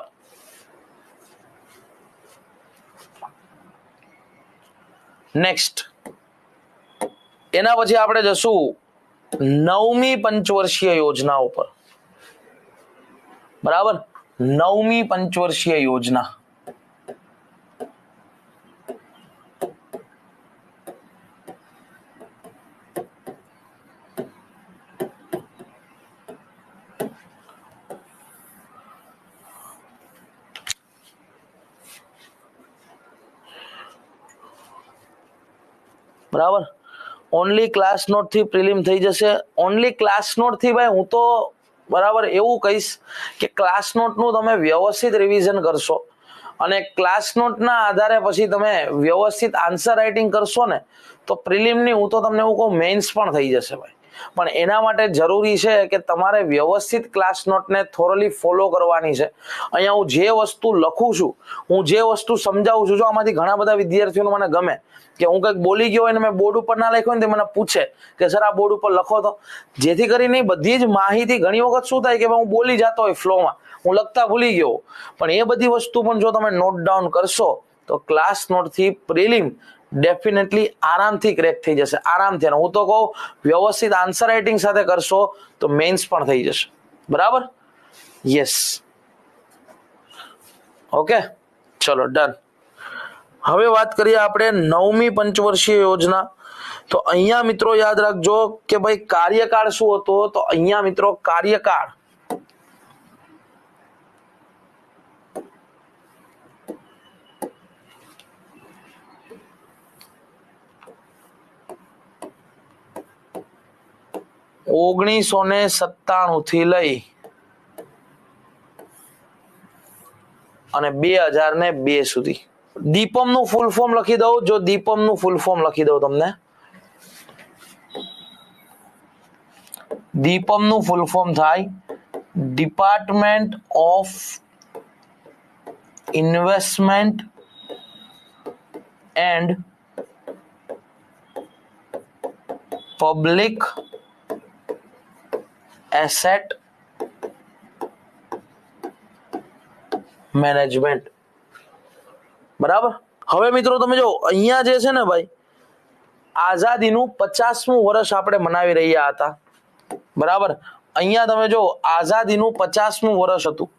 નેક્સ્ટ, એના પછી આપણે જશું 9મી પંચવર્ષીય યોજના ઉપર. બરાબર, 9મી પંચવર્ષીય યોજના. બરાબર, ઓનલી ક્લાસ નોટ થી પ્રિલિમ થઈ જશે. ઓનલી ક્લાસ નોટ થી ભાઈ હું તો બરાબર એવું કહીશ કે ક્લાસ નોટ નું તમે વ્યવસ્થિત રિવિઝન કરશો અને ક્લાસ નોટ ના આધારે પછી તમે વ્યવસ્થિત આન્સર રાઇટિંગ કરશો ને તો પ્રિલિમની હું તો તમને એવું કહું મેઇન્સ પણ થઈ જશે ભાઈ. પણ એના માટે જરૂરી છે કે તમારે વ્યવસ્થિત ક્લાસ નોટને થોરલી ફોલો કરવાની છે. અહીંયા હું જે વસ્તુ લખું છું, હું જે વસ્તુ સમજાવું છું, જો આમાંથી ઘણા બધા વિદ્યાર્થીઓને મને ગમે કે હું કંઈક બોલી ગયો હોય ને મેં બોર્ડ ઉપર ના લખ્યું ને મને પૂછે કે સર આ બોર્ડ ઉપર લખો તો, જેથી કરીને બધી જ માહિતી ઘણી વખત શું થાય કે હું બોલી જતો હોય ફ્લોમાં, હું લખતા ભૂલી ગયો, પણ એ બધી વસ્તુ પણ જો તમે નોટ ડાઉન કરશો તો ક્લાસ નોટથી પ્રિલિમ ડેફિનેટલી આરામથી ક્રેક થઈ જશે, આરામથી. અને હું તો કહું વ્યવસ્થિત આન્સર રાઇટિંગ સાથે કરશો તો મેઇન્સ પણ થઈ જશે. બરાબર, યસ, ઓકે ચલો ડન. હવે વાત કરીએ આપણે 9મી પંચવર્ષીય યોજના. તો અહીંયા મિત્રો યાદ રાખજો કે ભાઈ કાર્યકાળ શું હતો, તો અહીંયા મિત્રો કાર્યકાળ $1997 થી લઈ અને 2002 સુધી. દીપમ નું ફૂલ ફોર્મ લખી દઉં, જો દીપમ નું ફૂલ ફોર્મ લખી દઉં તમને. દીપમ નું ફૂલ ફોર્મ થાય department of investment and public asset management. બરાબર, હવે મિત્રો તમે જો અહીંયા જે છે ને ભાઈ આઝાદીનું 50મું વર્ષ આપણે મનાવી રહ્યા હતા. બરાબર, અહીંયા તમે જો આઝાદીનું 50મું વર્ષ હતું.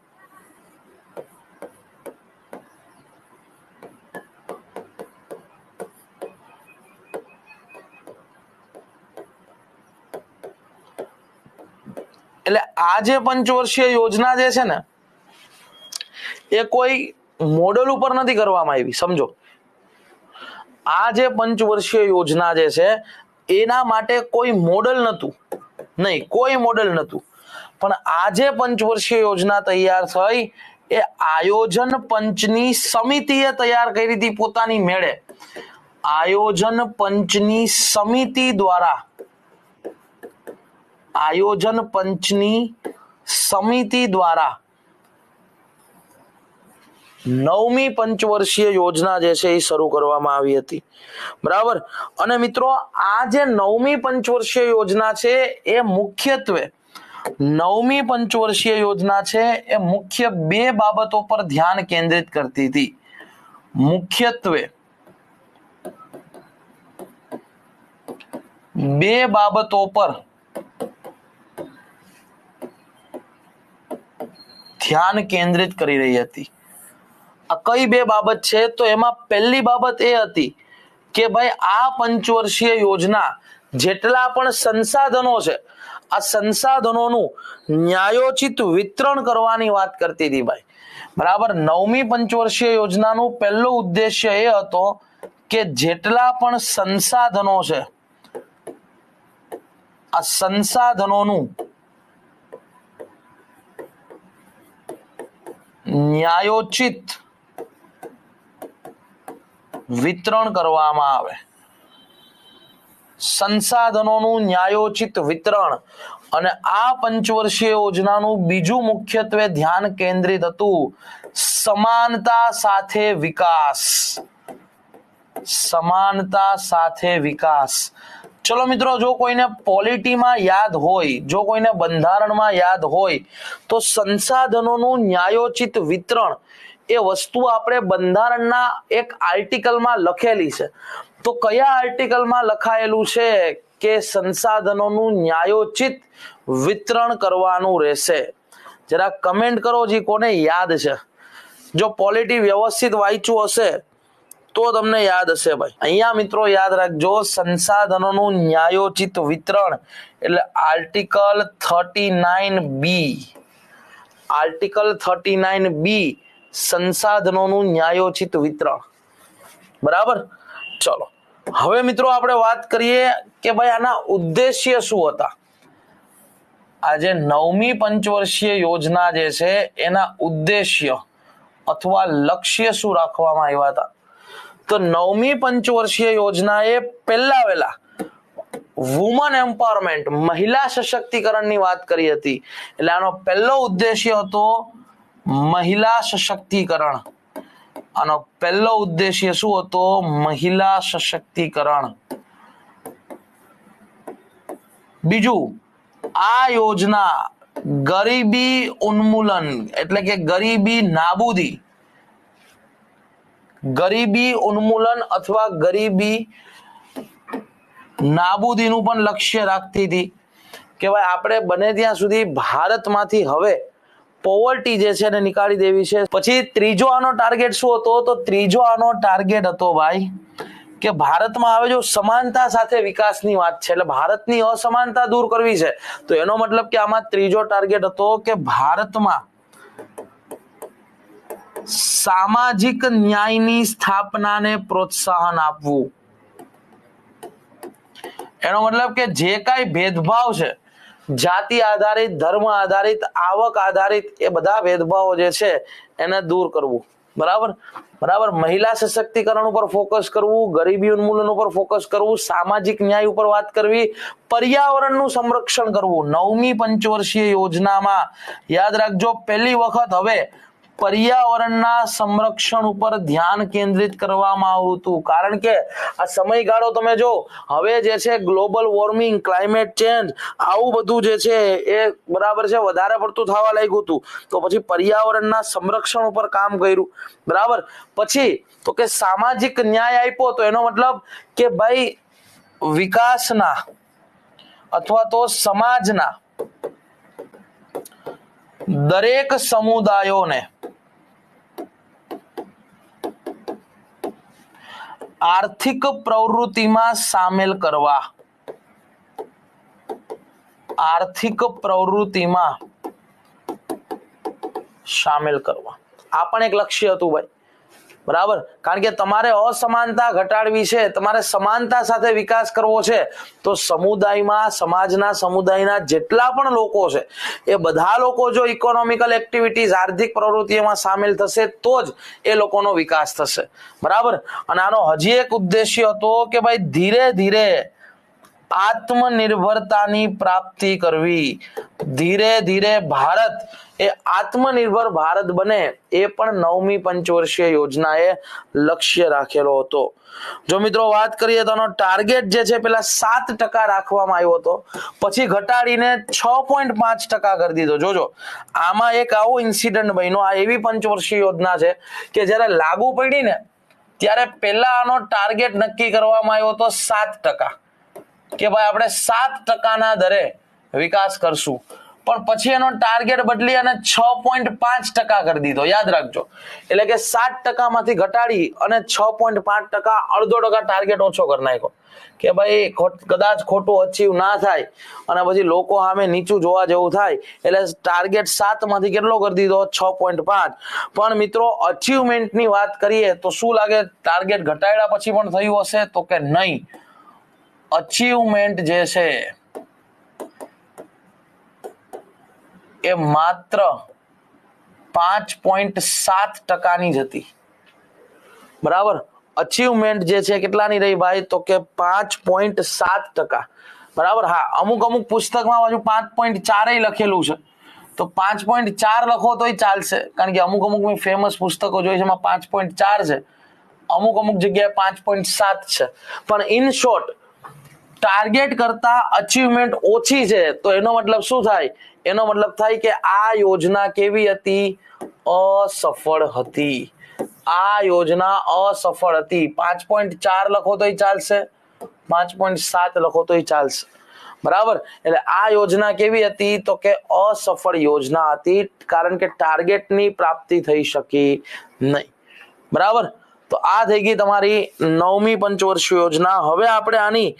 એટલે આ જે પંચવર્ષીય યોજના જે છે ને એ કોઈ મોડલ ઉપર નથી કરવામાં આવી, સમજો. આ જે પંચવર્ષીય યોજના જે છે એના માટે કોઈ મોડલ નતું, નહીં કોઈ મોડલ નતું. પણ આ જે પંચવર્ષીય યોજના તૈયાર થઈ એ આયોજન પંચની સમિતિએ તૈયાર કરી હતી પોતાની મેળે. આયોજન પંચની સમિતિ દ્વારા, આયોજન પંચની સમિતિ દ્વારા 9મી પંચવર્ષીય યોજના જે છે એ શરૂ કરવામાં આવી હતી. બરાબર, અને મિત્રો આ જે 9મી પંચવર્ષીય યોજના છે એ મુખ્યત્વે 9મી પંચવર્ષીય યોજના છે એ મુખ્ય બે બાબતો પર ધ્યાન કેન્દ્રિત કરતી હતી. મુખ્યત્વે બે બાબતો પર ધ્યાન કેન્દ્રિત કરી રહી હતી. આ કઈ બે બાબત છે, તો એમાં પહેલી બાબત એ હતી કે ભાઈ આ પંચવર્ષીય યોજના જેટલા પણ સંસાધનો છે આ સંસાધનોનું ન્યાયોચિત વિતરણ કરવાની વાત કરતી હતી ભાઈ. બરાબર, 9મી પંચવર્ષીય યોજનાનું પહેલો ઉદ્દેશ્ય એ હતો કે જેટલા પણ સંસાધનો છે આ સંસાધનોનું ન્યાયોચિત વિતરણ કરવામાં આવે. સંસાધનોનું ન્યાયોચિત વિતરણ અને આ પંચવર્ષીય યોજનાનું બીજું મુખ્યત્વે ધ્યાન કેન્દ્રિત હતું સમાનતા સાથે વિકાસ. સમાનતા સાથે વિકાસ. ચલો મિત્રો, જો કોઈને પોલિટીમાં યાદ હોય, જો કોઈને બંધારણમાં યાદ હોય, તો સંસાધનોનું ન્યાયોચિત વિતરણ એ વસ્તુ આપણે બંધારણના એક આર્ટિકલમાં લખેલી છે. તો કયા આર્ટિકલમાં લખાયેલું છે કે સંસાધનોનું ન્યાયોચિત વિતરણ કરવાનું રહેશે? જરા કમેન્ટ કરો જે કોને યાદ છે. જો પોલિટી વ્યવસ્થિત વાંચ્યું હશે તો તમને યાદ હશે ભાઈ. અહીંયા મિત્રો યાદ રાખજો, સંસાધનોનું ન્યાયોચિત વિતરણ એટલે આર્ટિકલ 39B. આર્ટિકલ 39B સંસાધનોનું ન્યાયોચિત વિતરણ. બરાબર. ચલો હવે મિત્રો આપણે વાત કરીએ કે ભાઈ આના ઉદ્દેશ્ય શું હતા. આજે 9મી પંચવર્ષીય યોજના જે છે એના ઉદ્દેશ્ય અથવા લક્ષ્ય શું રાખવામાં આવ્યા હતા? તો 9મી પંચવર્ષીય યોજના એ પહેલા વહેલા વુમન એમ્પાવરમેન્ટ, મહિલા સશક્તિકરણની વાત કરી હતી. એટલે આનો પહેલો ઉદ્દેશ્ય હતો મહિલા સશક્તિકરણ. આનો પહેલો ઉદ્દેશ્ય શું હતો? મહિલા સશક્તિકરણ. બીજું, આ યોજના ગરીબી ઉન્મૂલન એટલે કે ગરીબી નાબૂદી, ગરીબી ઉન્મૂલન અથવા ગરીબી નાબૂદીનું પણ લક્ષ્ય રાખતી હતી કે ભાઈ આપણે બને ત્યાં સુધી ભારતમાંથી હવે પોવર્ટી જે છે એને નીકાળી દેવી છે. પછી ત્રીજો આનો ટાર્ગેટ શું હતો? તો ત્રીજો આનો ટાર્ગેટ હતો ભાઈ કે ભારતમાં હવે જો સમાનતા સાથે વિકાસની વાત છે એટલે ભારતની અસમાનતા દૂર કરવી છે. તો એનો મતલબ કે આમાં ત્રીજો ટાર્ગેટ હતો કે ભારતમાં સામાજિક ન્યાયની સ્થાપનાને પ્રોત્સાહન આપવું. એનો મતલબ કે જે કાંઈ ભેદભાવ છે, જાતિ આધારિત, ધર્મ આધારિત, આવક આધારિત, એ બધા ભેદભાવો જે છે એને દૂર કરવું. બરાબર. મહિલા સશક્તિકરણ ઉપર ફોકસ કરવું, ગરીબી ઉન્મૂલન ઉપર ફોકસ કરવું, સામાજિક ન્યાય ઉપર વાત કરવી, પર્યાવરણનું સંરક્ષણ કરવું. 9મી પંચવર્ષીય યોજનામાં યાદ રાખજો પહેલી વખત હવે પર્યાવરણના સંરક્ષણ ઉપર ધ્યાન કેન્દ્રિત કરવામાં આવ્યું હતું. કારણ કે આ સમયગાળો તમે જો હવે જે છે ગ્લોબલ વોર્મિંગ, ક્લાઇમેટ ચેન્જ, આવું બધું જે છે એ બરાબર છે વધારે પડતું થવા લાગ્યું હતું. તો પછી પર્યાવરણના સંરક્ષણ ઉપર કામ કર્યું. બરાબર. પછી તો કે સામાજિક ન્યાય આપ્યો, તો એનો મતલબ કે ભાઈ વિકાસના અથવા તો સમાજના દરેક સમુદાયોને આર્થિક પ્રવૃત્તિમાં સામેલ કરવા. આર્થિક પ્રવૃત્તિમાં સામેલ કરવા આ પણ એક લક્ષ્ય હતું ભાઈ. બરાબર. કારણ કે તમારે અસમાનતા ઘટાડવી છે, તમારે સમાનતા સાથે વિકાસ કરવો છે, તો સમુદાયમાં સમુદાયના જેટલા પણ લોકો છે એ બધા લોકો જો ઇકોનોમિકલ એક્ટિવિટીઝ, આર્થિક પ્રવૃત્તિઓમાં સામેલ થશે તો જ એ લોકોનો વિકાસ થશે. બરાબર. અને આનો હજી એક ઉદ્દેશ્ય હતો કે ભાઈ ધીરે ધીરે આત્મનિર્ભરતાની પ્રાપ્તિ કરવી. ધીરે ધીરે ભારત એ આત્મનિર્ભર ભારત બને, એ પણ 9મી પંચવર્ષીય યોજનાએ લક્ષ્ય રાખેલો હતો. જો મિત્રો વાત કરીએ તો ટાર્ગેટ જે છે પેલા 7% રાખવામાં આવ્યો હતો, પછી ઘટાડીને 6.5% કરી દીધો. જોજો આમાં એક આવો ઇન્સિડન્ટ બન્યો. આ એવી પંચવર્ષીય યોજના છે કે જ્યારે લાગુ પડી ને ત્યારે પહેલા આનો ટાર્ગેટ નક્કી કરવામાં આવ્યો હતો 7%, કે ભાઈ આપણે 7%ના દરે વિકાસ કરશું. પણ પછી એનો ટાર્ગેટ બદલી અને 6.5% કરી દીધો. યાદ રાખજો. એટલે કે 7% માંથી ઘટાડી અને 6.5%, અડધો ટકા ટાર્ગેટ ઓછો કરી નાખ્યો કે ભાઈ કદાચ ખોટું અચીવ ના થાય અને પછી લોકો સામે નીચું જોવા જેવું થાય. એટલે ટાર્ગેટ 7 માંથી કેટલો કરી દીધો? 6.5. પણ મિત્રો અચીવમેન્ટની વાત કરીએ તો શું લાગે ટાર્ગેટ ઘટાડ્યા પછી પણ થયું હશે? તો કે નહીં. અચીવમેન્ટ જે છે એ માત્ર 5.7%ની જ હતી. બરાબર. અચીવમેન્ટ જે છે કેટલાની રહી ભાઈ? તો કે 5.7%. બરાબર. હા, અમુક અમુક પુસ્તકમાં હજુ 5.4 લખેલું છે, તો 5.4 લખો તોય ચાલશે, કારણ કે અમુક અમુક મેં ફેમસ પુસ્તકો જોઈ છે એમાં 5.4 છે, અમુક અમુક જગ્યાએ 5.7 છે. પણ ઇન શોર્ટ, ટાર્ગેટ કરતા અચીવમેન્ટ ઓછી છે, તો એનો મતલબ શું થાય? એનો મતલબ થાય કે આ યોજના કેવી હતી? અસફળ હતી. આ યોજના અસફળ હતી. 5.4 લખો તોય ચાલશે, 5.7 લખો તોય ચાલશે. બરાબર. એટલે આ યોજના કેવી હતી? તો કે અસફળ યોજના હતી, કારણ કે ટાર્ગેટની પ્રાપ્તિ થઈ શકી નહીં. બરાબર. તો આ થઈ ગઈ તમારી 9મી પંચવર્ષીય યોજના. હવે આપણે આની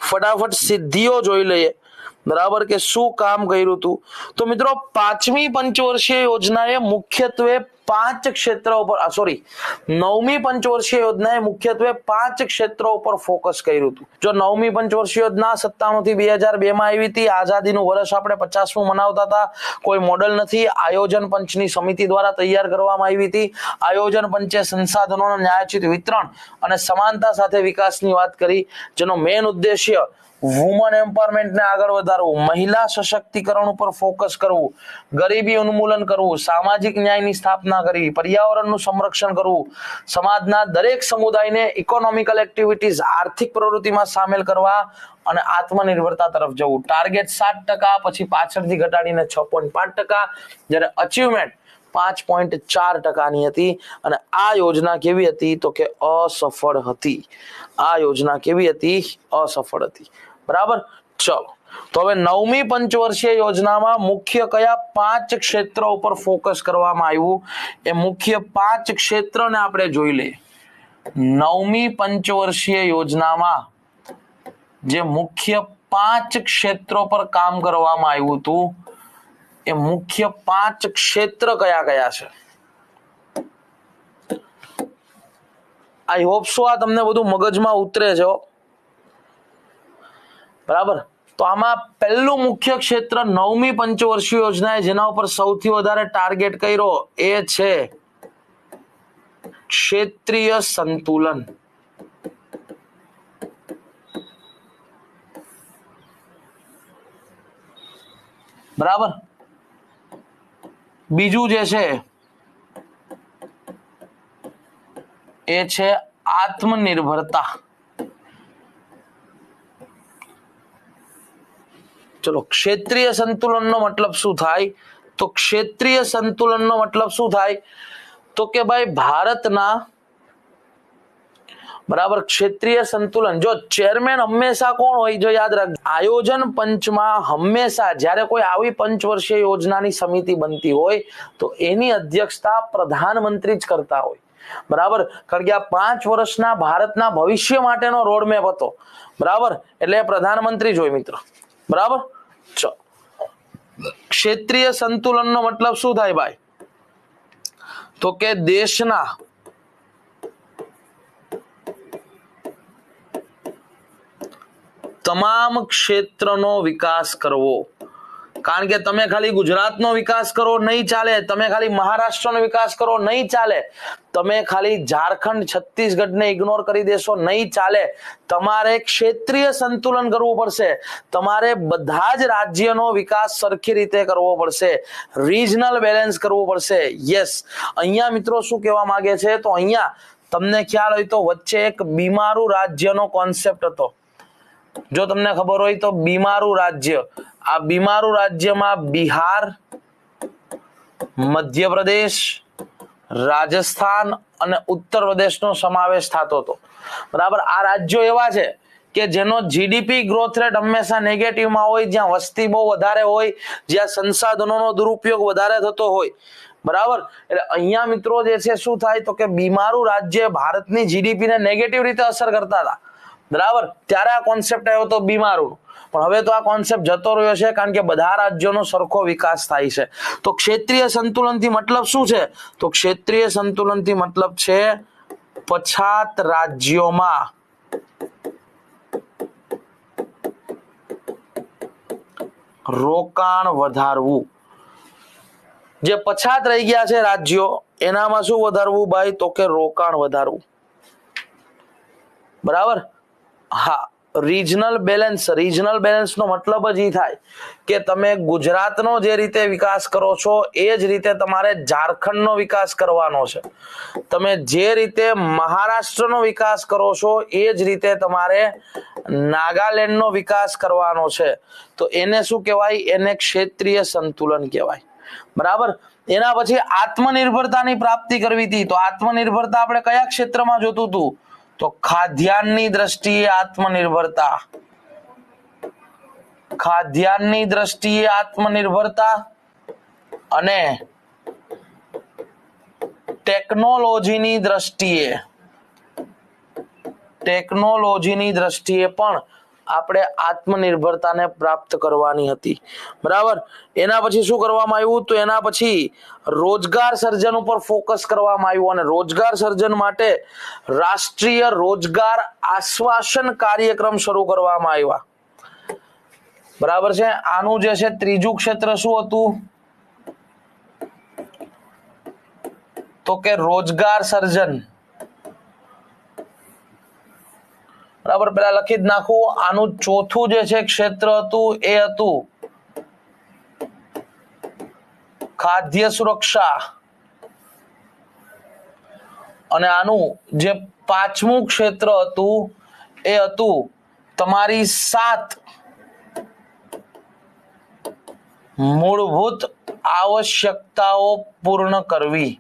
ફટાફટ સિદ્ધિઓ જોઈ લઈએ. બરાબર, કે શું કામ કર્યું હતું. તો મિત્રો, 5મી પંચવર્ષીય યોજનાએ મુખ્યત્વે 5 ક્ષેત્રો ઉપર, સોરી, 9મી પંચવર્ષીય યોજનાએ મુખ્યત્વે 5 ક્ષેત્રો ઉપર ફોકસ કર્યું હતું. જો 9મી પંચવર્ષીય યોજના 97 થી 2002 માં આવી હતી, આઝાદીનું વર્ષ આપણે 50મું મનાવતા હતા, કોઈ મોડલ નથી, આયોજન પંચની સમિતિ દ્વારા તૈયાર કરવામાં આવી હતી. આયોજન પંચે સંસાધનોનું ન્યાયોચિત વિતરણ અને સમાનતા સાથે વિકાસની વાત કરી, જેનો મેઇન ઉદ્દેશ્ય વુમન એમ્પાવરમેન્ટને આગળ વધારવું, મહિલા સશક્તિકરણ ઉપર ફોકસ કરવું, ગરીબી ઉન્મૂલન કરવું, સામાજિક ન્યાયની સ્થાપના કરવી, પર્યાવરણનું સંરક્ષણ કરવું, સમાજના દરેક સમુદાયને ઇકોનોમિકલ એક્ટિવિટીઝ, આર્થિક પ્રવૃત્તિમાં સામેલ કરવા અને આત્મનિર્ભરતા તરફ જવું. ટાર્ગેટ 7%, પછી પાછળથી ઘટાડીને 6.5%, જ્યારે અચીવમેન્ટ 5.4%ની હતી. અને આ યોજના કેવી હતી? તો કે અસફળ હતી. આ યોજના કેવી હતી? અસફળ હતી. બરાબર. ચલો, તો હવે 9મી પંચવર્ષીય યોજનામાં મુખ્ય કયા 5 ક્ષેત્રો ઉપર ફોકસ કરવામાં આવ્યું? એ મુખ્ય 5 ક્ષેત્રને આપણે જોઈ લઈએ. 9મી પંચવર્ષીય યોજનામાં જે મુખ્ય 5 ક્ષેત્રો પર કામ કરવામાં આવ્યું હતું, એ મુખ્ય 5 ક્ષેત્ર કયા કયા છે? આઈ હોપ સો આ તમને બધું મગજમાં ઉતરે છે. બરાબર. તો આમાં પહેલું મુખ્ય ક્ષેત્ર 9મી પંચવર્ષીય યોજનાએ જેના ઉપર સૌથી વધારે ટાર્ગેટ કર્યો, એ છે ક્ષેત્રીય સંતુલન. બરાબર. બીજું જે છે એ છે આત્મનિર્ભરતા. ચલો, ક્ષેત્રીય સંતુલનનો મતલબ શું થાય? તો ક્ષેત્રીય સંતુલનનો મતલબ શું થાય? તો કે ભાઈ ભારતના, બરાબર, ક્ષેત્રીય સંતુલન, જો ચેરમેન હંમેશા કોણ હોય? જો યાદ રાખજો, આયોજન પંચમાં હંમેશા જ્યારે કોઈ આવી પંચવર્ષીય યોજનાની સમિતિ બનતી હોય તો એની અધ્યક્ષતા પ્રધાનમંત્રી જ કરતા હોય. બરાબર. કારણ કે આ 5 વર્ષના ભારતના ભવિષ્ય માટેનો રોડમેપ હતો. બરાબર. એટલે પ્રધાનમંત્રી જ હોય મિત્રો. બરાબર. ચલો, ક્ષેત્રીય સંતુલનનો મતલબ શું થાય ભાઈ? તો કે દેશના તમામ ક્ષેત્રનો વિકાસ કરવો. કારણ કે તમે ખાલી ગુજરાતનો વિકાસ કરો નહીં ચાલે, તમે ખાલી મહારાષ્ટ્રનો વિકાસ કરો નહીં ચાલે, તમે ખાલી ઝારખંડ, છત્તીસગઢને ઇગ્નોર કરી દેશો નહીં ચાલે. તમારે ક્ષેત્રીય સંતુલન કરવું પડશે. તમારે બધા જ રાજ્યનો વિકાસ સરખી રીતે કરવો પડશે, રિજનલ બેલેન્સ કરવું પડશે. યસ, અહીંયા મિત્રો શું કહેવા માંગે છે? તો અહીંયા તમને ખ્યાલ હોય તો વચ્ચે એક બીમારું રાજ્યનો કોન્સેપ્ટ હતો. જો તમને ખબર હોય તો બીમારું રાજ્ય, આ બીમારું રાજ્યમાં બિહાર, મધ્યપ્રદેશ, રાજસ્થાન અને ઉત્તર પ્રદેશનો સમાવેશ થતો હતો. બરાબર. આ રાજ્યો એવા છે કે જેનો જીડીપી ગ્રોથ રેટ હંમેશા નેગેટિવમાં હોય, જ્યાં વસ્તી બહુ વધારે હોય, જ્યાં સંસાધનોનો દુરુપયોગ વધારે થતો હોય. બરાબર. એટલે અહીંયા મિત્રો જે છે શું થાય? તો કે બીમારું રાજ્ય ભારતની જીડીપીને નેગેટિવ રીતે અસર કરતા હતા. બરાબર. ત્યારે આ કોન્સેપ્ટ આવ્યો હતો બીમારું. પણ હવે તો આ કોન્સેપ્ટ જતો રહ્યો છે, કારણ કે બધા રાજ્યોનો સરખો વિકાસ થાય છે. તો ક્ષેત્રીય સંતુલનથી મતલબ શું છે? તો ક્ષેત્રીય સંતુલનથી મતલબ છે પછાત રાજ્યોમાં રોકાણ વધારવું. જે પછાત રહી ગયા છે રાજ્યો, એનામાં શું વધારવું ભાઈ? તો કે રોકાણ વધારવું. બરાબર. હા, રિજનલ બેલેન્સનો મતલબ જ એ થાય કે તમે ગુજરાતનો જે રીતે વિકાસ કરો છો એ જ રીતે તમારે ઝારખંડનો વિકાસ કરવાનો છે, તમે જે રીતે મહારાષ્ટ્રનો વિકાસ કરો છો એ જ રીતે તમારે નાગાલેન્ડનો વિકાસ કરવાનો છે. તો એને શું કહેવાય? એને ક્ષેત્રીય સંતુલન કહેવાય. બરાબર. એના પછી આત્મનિર્ભરતાની પ્રાપ્તિ કરવી હતી. તો આત્મનિર્ભરતા આપણે કયા ક્ષેત્રમાં જોતું હતું? તો ખાદ્યાન્નની દ્રષ્ટિએ આત્મનિર્ભરતા, ખાદ્યાન્નની દ્રષ્ટિએ આત્મનિર્ભરતા અને ટેકનોલોજીની દ્રષ્ટિએ પણ આપણે આત્મનિર્ભરતાને પ્રાપ્ત કરવાની હતી. બરાબર. એના પછી શું કરવામાં આવ્યું? તો એના પછી રોજગાર સર્જન ઉપર ફોકસ કરવામાં આવ્યું અને રોજગાર સર્જન માટે રાષ્ટ્રીય રોજગાર આશ્વાસન કાર્યક્રમ શરૂ કરવામાં આવ્યા. બરાબર છે. આનું જે છે ત્રીજું ક્ષેત્ર શું હતું? તો કે રોજગાર સર્જન. બરાબર. પેલા લખી જ નાખું. આનું ચોથું જે છે ક્ષેત્ર હતું એ હતું ખાદ્ય સુરક્ષા અને આનું જે પાંચમું ક્ષેત્ર હતું એ હતું તમારી 7 મૂળભૂત આવશ્યકતાઓ પૂર્ણ કરવી.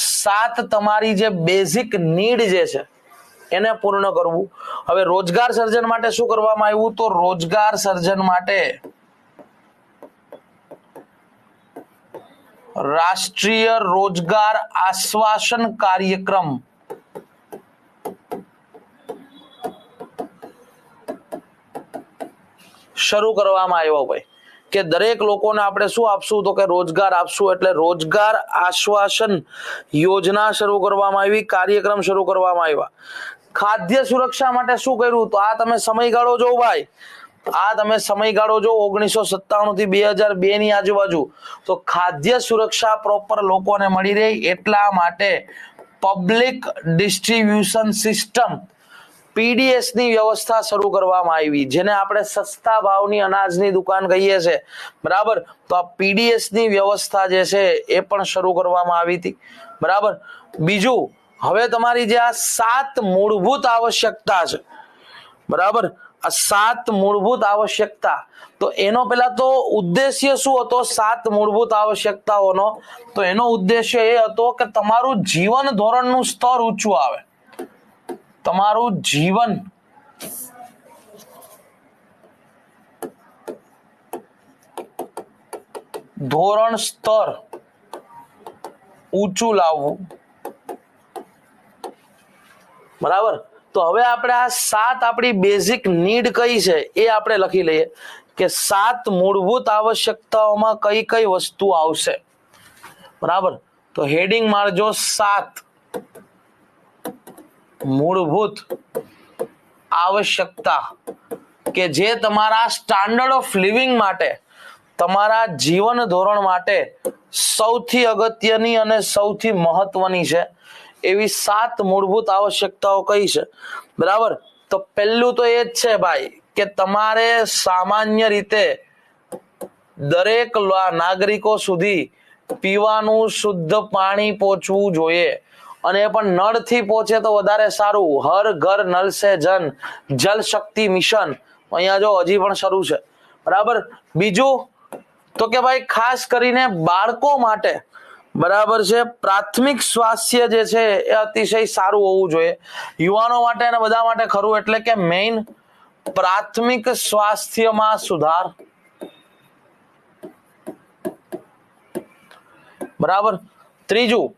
7 તમારી જે બેઝિક નીડ જે છે એને પૂર્ણ કરવું. હવે રોજગાર સર્જન માટે શું કરવામાં આવ્યું? તો રોજગાર સર્જન માટે રાષ્ટ્રીય રોજગાર આશ્વાસન કાર્યક્રમ શરૂ કરવામાં આવ્યો. ભાઈ કે દરેક લોકોને આપણે શું આપશું? તો કે રોજગાર આપશું. એટલે રોજગાર આશ્વાસન યોજના શરૂ કરવામાં આવી, કાર્યક્રમ શરૂ કરવામાં આવ્યા. ખાદ્ય સુરક્ષા માટે શું કર્યું? તો આ તમે સમયગાળો જો ભાઈ, આ તમે સમયગાળો જો 1997 થી 2002 ની આજુબાજુ. તો ખાદ્ય સુરક્ષા પ્રોપર લોકોને મળી રહે એટલા માટે પબ્લિક ડિસ્ટ્રીબ્યુશન સિસ્ટમ પીડીએસ ની વ્યવસ્થા શરૂ કરવામાં આવી, જેને આપણે સસ્તા ભાવની અનાજની દુકાન કહીએ છીએ. બરાબર. તો આ પીડીએસ ની વ્યવસ્થા જે છે એ પણ શરૂ કરવામાં આવી હતી. બરાબર. બીજું, હવે તમારી જે આ 7 મૂળભૂત આવશ્યકતા છે, બરાબર, આ 7 મૂળભૂત આવશ્યકતા, તો એનો પેલા તો ઉદ્દેશ્ય શું હતો? 7 મૂળભૂત આવશ્યકતાઓનો તો એનો ઉદ્દેશ્ય એ હતો કે તમારું જીવન ધોરણનું સ્તર ઊંચું આવે, તમારું જીવન ધોરણ સ્તર ઊંચું લાવવું. બરાબર. તો હવે આપણે આ 7 આપણી બેઝિક નીડ કઈ છે એ આપણે લખી લઈએ કે 7 મૂળભૂત આવશ્યકતાઓમાં કઈ કઈ વસ્તુ આવશે. બરાબર. તો હેડિંગ મારજો 7 મૂળભૂત આવશ્યકતા કે જે તમારા સ્ટાન્ડર્ડ ઓફ લિવિંગ માટે, તમારા જીવન ધોરણ માટે સૌથી અગત્યની અને સૌથી મહત્વની છે એવી 7 મૂળભૂત આવશ્યકતાઓ કઈ છે? બરાબર. તો પહેલું તો એ જ છે ભાઈ કે તમારે સામાન્ય રીતે દરેક નાગરિકો સુધી પીવાનું શુદ્ધ પાણી પહોંચવું જોઈએ અને એ પણ નળથી પહોંચે તો વધારે સારું. હર ઘર નલ સે જલ શક્તિ મિશન અહીંયા જો હજી પણ શરૂ છે. બરાબર. બીજું તો કે ભાઈ ખાસ કરીને બાળકો માટે, બરાબર છે, પ્રાથમિક સ્વાસ્થ્ય જે છે એ અતિશય સારું હોવું જોઈએ. યુવાનો માટે અને બધા માટે ખરું, એટલે કે મેઇન પ્રાથમિક સ્વાસ્થ્યમાં સુધાર. બરાબર. ત્રીજું,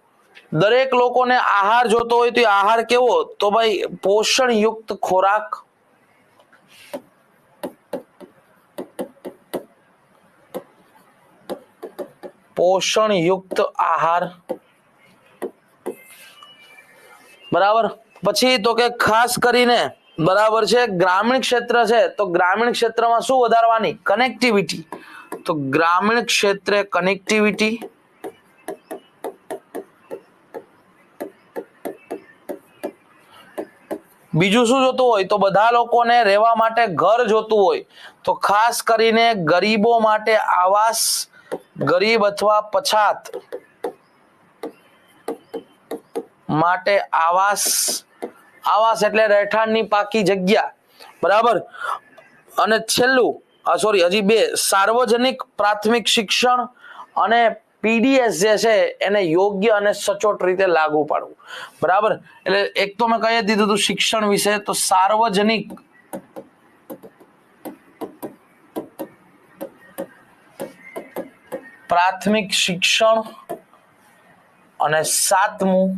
દરેક લોકોને આહાર જોતો હોય તો આહાર કેવો? તો ભાઈ પોષણયુક્ત ખોરાક. પોષણયુક્ત આહાર. બરાબર. પછી તો કે ખાસ કરીને, બરાબર છે, ગ્રામીણ ક્ષેત્ર છે તો ગ્રામીણ ક્ષેત્રમાં શું વધારવાની? કનેક્ટિવિટી. તો ગ્રામીણ ક્ષેત્રે કનેક્ટિવિટી. બીજું શું જોતું હોય તો બધા લોકોને રહેવા માટે ઘર જોતું હોય તો ખાસ કરીને ગરીબો માટે આવાસ, ગરીબ અથવા પછાત માટે આવાસ, આવાસ એટલે રહેઠાણની પાકી જગ્યા, બરાબર. અને છેલ્લું હજી બે, સાર્વજનિક પ્રાથમિક શિક્ષણ અને પીડીએસ જે છે એને યોગ્ય અને સચોટ રીતે લાગુ પાડવું, બરાબર. એટલે એક તો મેં કહી દીધું હતું શિક્ષણ વિશે, તો સાર્વજનિક પ્રાથમિક શિક્ષણ અને સાતમું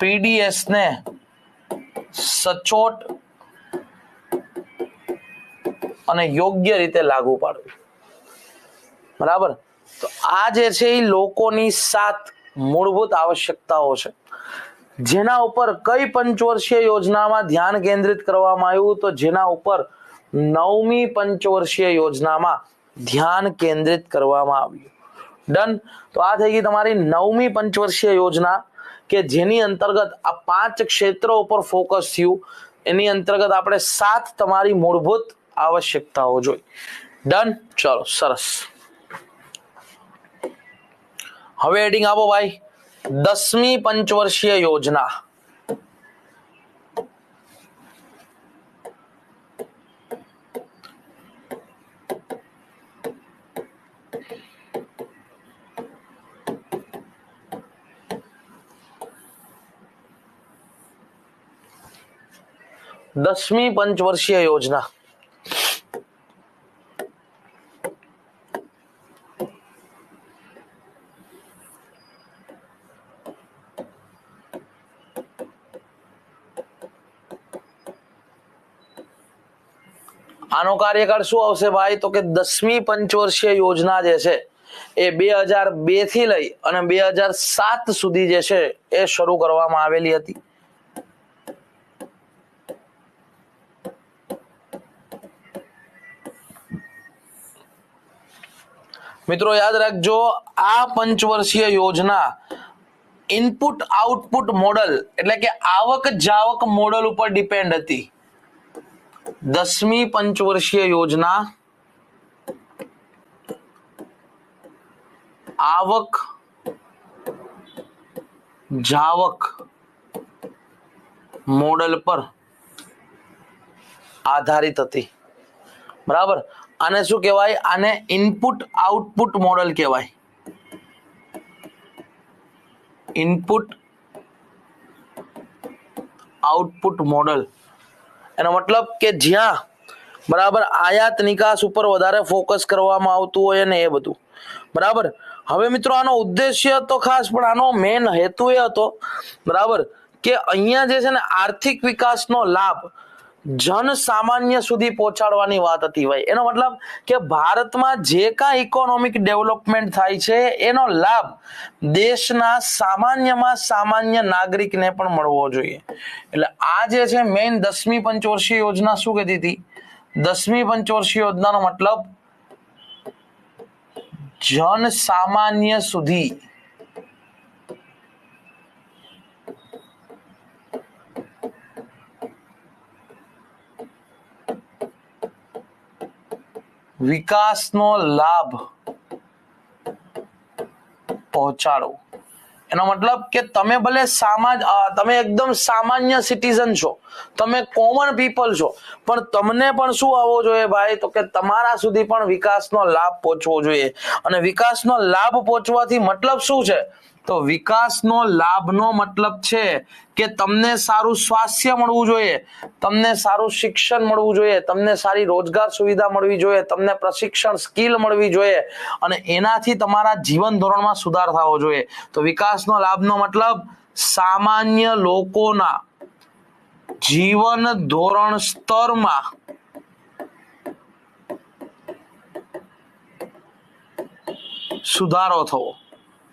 પીડીએસ ને સચોટ અને યોગ્ય રીતે લાગુ પાડવું, બરાબર. તો આ જે છે એ લોકોની 7 મૂળભૂત આવશ્યકતાઓ છે, જેના ઉપર કઈ પંચવર્ષીય યોજનામાં ધ્યાન કેન્દ્રિત કરવામાં આવ્યું, તો જેના ઉપર 9મી પંચવર્ષીય યોજનામાં ધ્યાન કેન્દ્રિત કરવામાં આવ્યું. ડન. તો આ થઈ ગઈ તમારી 9મી પંચવર્ષીય યોજના, કે જેની અંતર્ગત આ 5 ક્ષેત્રો ઉપર ફોકસ થયું. એની અંતર્ગત આપણે 7 તમારી મૂળભૂત આવશ્યકતાઓ જોઈ. ડન. ચલો, સરસ. હવે હેડિંગ આપો ભાઈ, 10મી પંચવર્ષીય યોજના. દસમી પંચવર્ષીય યોજના. આનો કાર્યકાળ શું આવશે ભાઈ, તો કે 10મી પંચવર્ષીય યોજના જે છે એ 2002 થી લઈ અને 2007 સુધી જે છે એ શરૂ કરવામાં આવેલી હતી. મિત્રો યાદ રાખજો, આ પંચવર્ષીય યોજના ઇનપુટ આઉટપુટ મોડલ એટલે કે આવક જાવક મોડલ ઉપર ડિપેન્ડ હતી. 10મી પંચવર્ષીય યોજના આવક જાવક મોડલ પર આધારિત હતી, બરાબર. આને શું કહેવાય, આને ઇનપુટ આઉટપુટ મોડલ કહેવાય. ઇનપુટ આઉટપુટ મોડલ એનો મતલબ કે જ્યાં બરાબર આયાત નિકાસ ઉપર વધારે ફોકસ કરવામાં આવતું હોય ને એ બધું, બરાબર. હવે મિત્રો આનો ઉદ્દેશ્ય તો ખાસ, પણ આનો મેઇન હેતુ એ હતો, બરાબર, કે અહીંયા જે છે ને આર્થિક વિકાસનો લાભ જન સામાન્ય સુધી પહોંચાડવાની વાત હતી ભાઈ. એનો મતલબ કે ભારતમાં જે કાંઈ ઇકોનોમિક ડેવલપમેન્ટ થાય છે એનો લાભ દેશના સામાન્યમાં સામાન્ય નાગરિકને પણ મળવો જોઈએ. એટલે આ જે છે મેઇન 10મી પંચવર્ષીય યોજના શું કહેતી હતી, 10મી પંચવર્ષીય યોજનાનો મતલબ જન સામાન્ય સુધી વિકાસનો લાભ પહોંચાડવો. એનો મતલબ કે તમે ભલે તમે એકદમ સામાન્ય સિટીઝન છો, તમે કોમન પીપલ છો, પણ તમને પણ શું આવવો જોઈએ ભાઈ, તો કે તમારા સુધી પણ વિકાસનો લાભ પહોંચવો જોઈએ. અને વિકાસનો લાભ પહોંચવાથી મતલબ શું છે, તો વિકાસનો લાભનો મતલબ છે કે તમને સારું સ્વાસ્થ્ય મળવું જોઈએ, તમને સારું શિક્ષણ મળવું જોઈએ, તમને સારી રોજગાર સુવિધા મળવી જોઈએ, તમને પ્રશિક્ષણ સ્કિલ મળવી જોઈએ, અને એનાથી તમારા જીવન ધોરણમાં સુધાર થવો જોઈએ. તો વિકાસનો લાભનો મતલબ સામાન્ય લોકોના જીવન ધોરણ સ્તરમાં સુધારો થવો.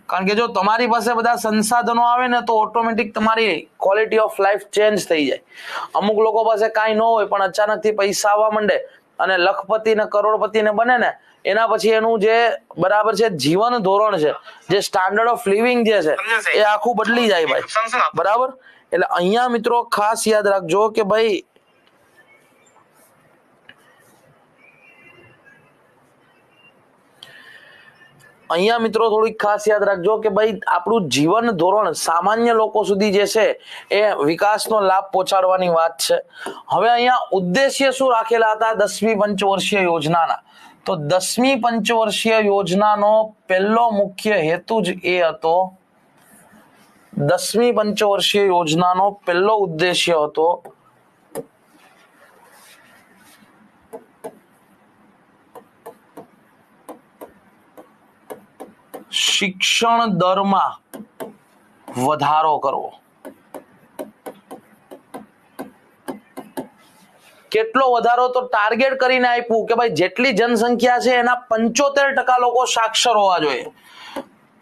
કારણ કે જો તમારી પાસે બધા સંસાધનો આવે ને તો ઓટોમેટિક તમારી ક્વોલિટી ઓફ લાઈફ ચેન્જ થઈ જાય. અમુક લોકો પાસે કાંઈ ન હોય પણ અચાનકથી પૈસા આવવા માંડે અને લખપતિ ને કરોડપતિ ને બને ને, એના પછી એનું જે બરાબર છે જીવન ધોરણ છે, જે સ્ટાન્ડર્ડ ઓફ લિવિંગ જે છે એ આખું બદલી જાય ભાઈ, બરાબર. એટલે અહીંયા મિત્રો ખાસ યાદ રાખજો કે ભાઈ અહીંયા મિત્રો થોડીક ખાસ યાદ રાખજો કે ભાઈ આપણું જીવન ધોરણ સામાન્ય લોકો સુધી જે છે એ વિકાસનો લાભ પહોંચાડવાની વાત છે. હવે અહીંયા ઉદ્દેશ્ય શું રાખેલા હતા 10મી પંચવર્ષીય યોજનાના? તો 10મી પંચવર્ષીય યોજનાનો પહેલો મુખ્ય હેતુ જ એ હતો, 10મી પંચવર્ષીય યોજનાનો પહેલો ઉદ્દેશ્ય હતો શિક્ષણ દરમાં વધારો કરવો. કેટલો વધારો? તો ટાર્ગેટ કરીને આપ્યું કે ભાઈ જેટલી જનસંખ્યા છે એના 75% લોકો સાક્ષર હોવા જોઈએ.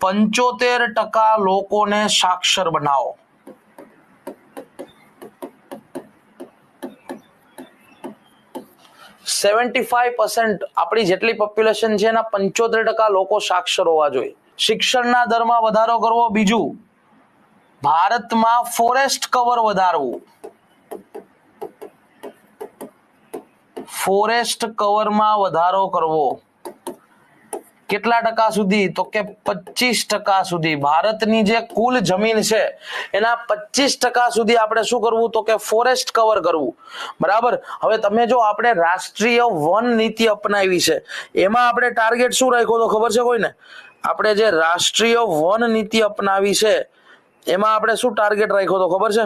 75% લોકોને સાક્ષર બનાવો. આપણી જેટલી પોપ્યુલેશન છે એના 75% લોકો સાક્ષર હોવા જોઈએ. શિક્ષણના દરમાં વધારો કરવો. બીજું, ભારતમાં ફોરેસ્ટ કવર વધારવું. ફોરેસ્ટ કવરમાં વધારો કરવો. કેટલા ટકા સુધી? તો કે 25% સુધી. ભારતની જે કુલ જમીન છે એના 25% સુધી આપણે શું કરવું? તો કે ફોરેસ્ટ કવર કરવું. બરાબર. હવે તમે જો આપણે રાષ્ટ્રીય વન નીતિ અપનાવી છે એમાં આપણે ટાર્ગેટ શું રાખ્યો તો ખબર છે કોઈને? આપણે જે રાષ્ટ્રીય વન નીતિ અપનાવી છે એમાં આપણે શું ટાર્ગેટ રાખ્યો તો ખબર છે?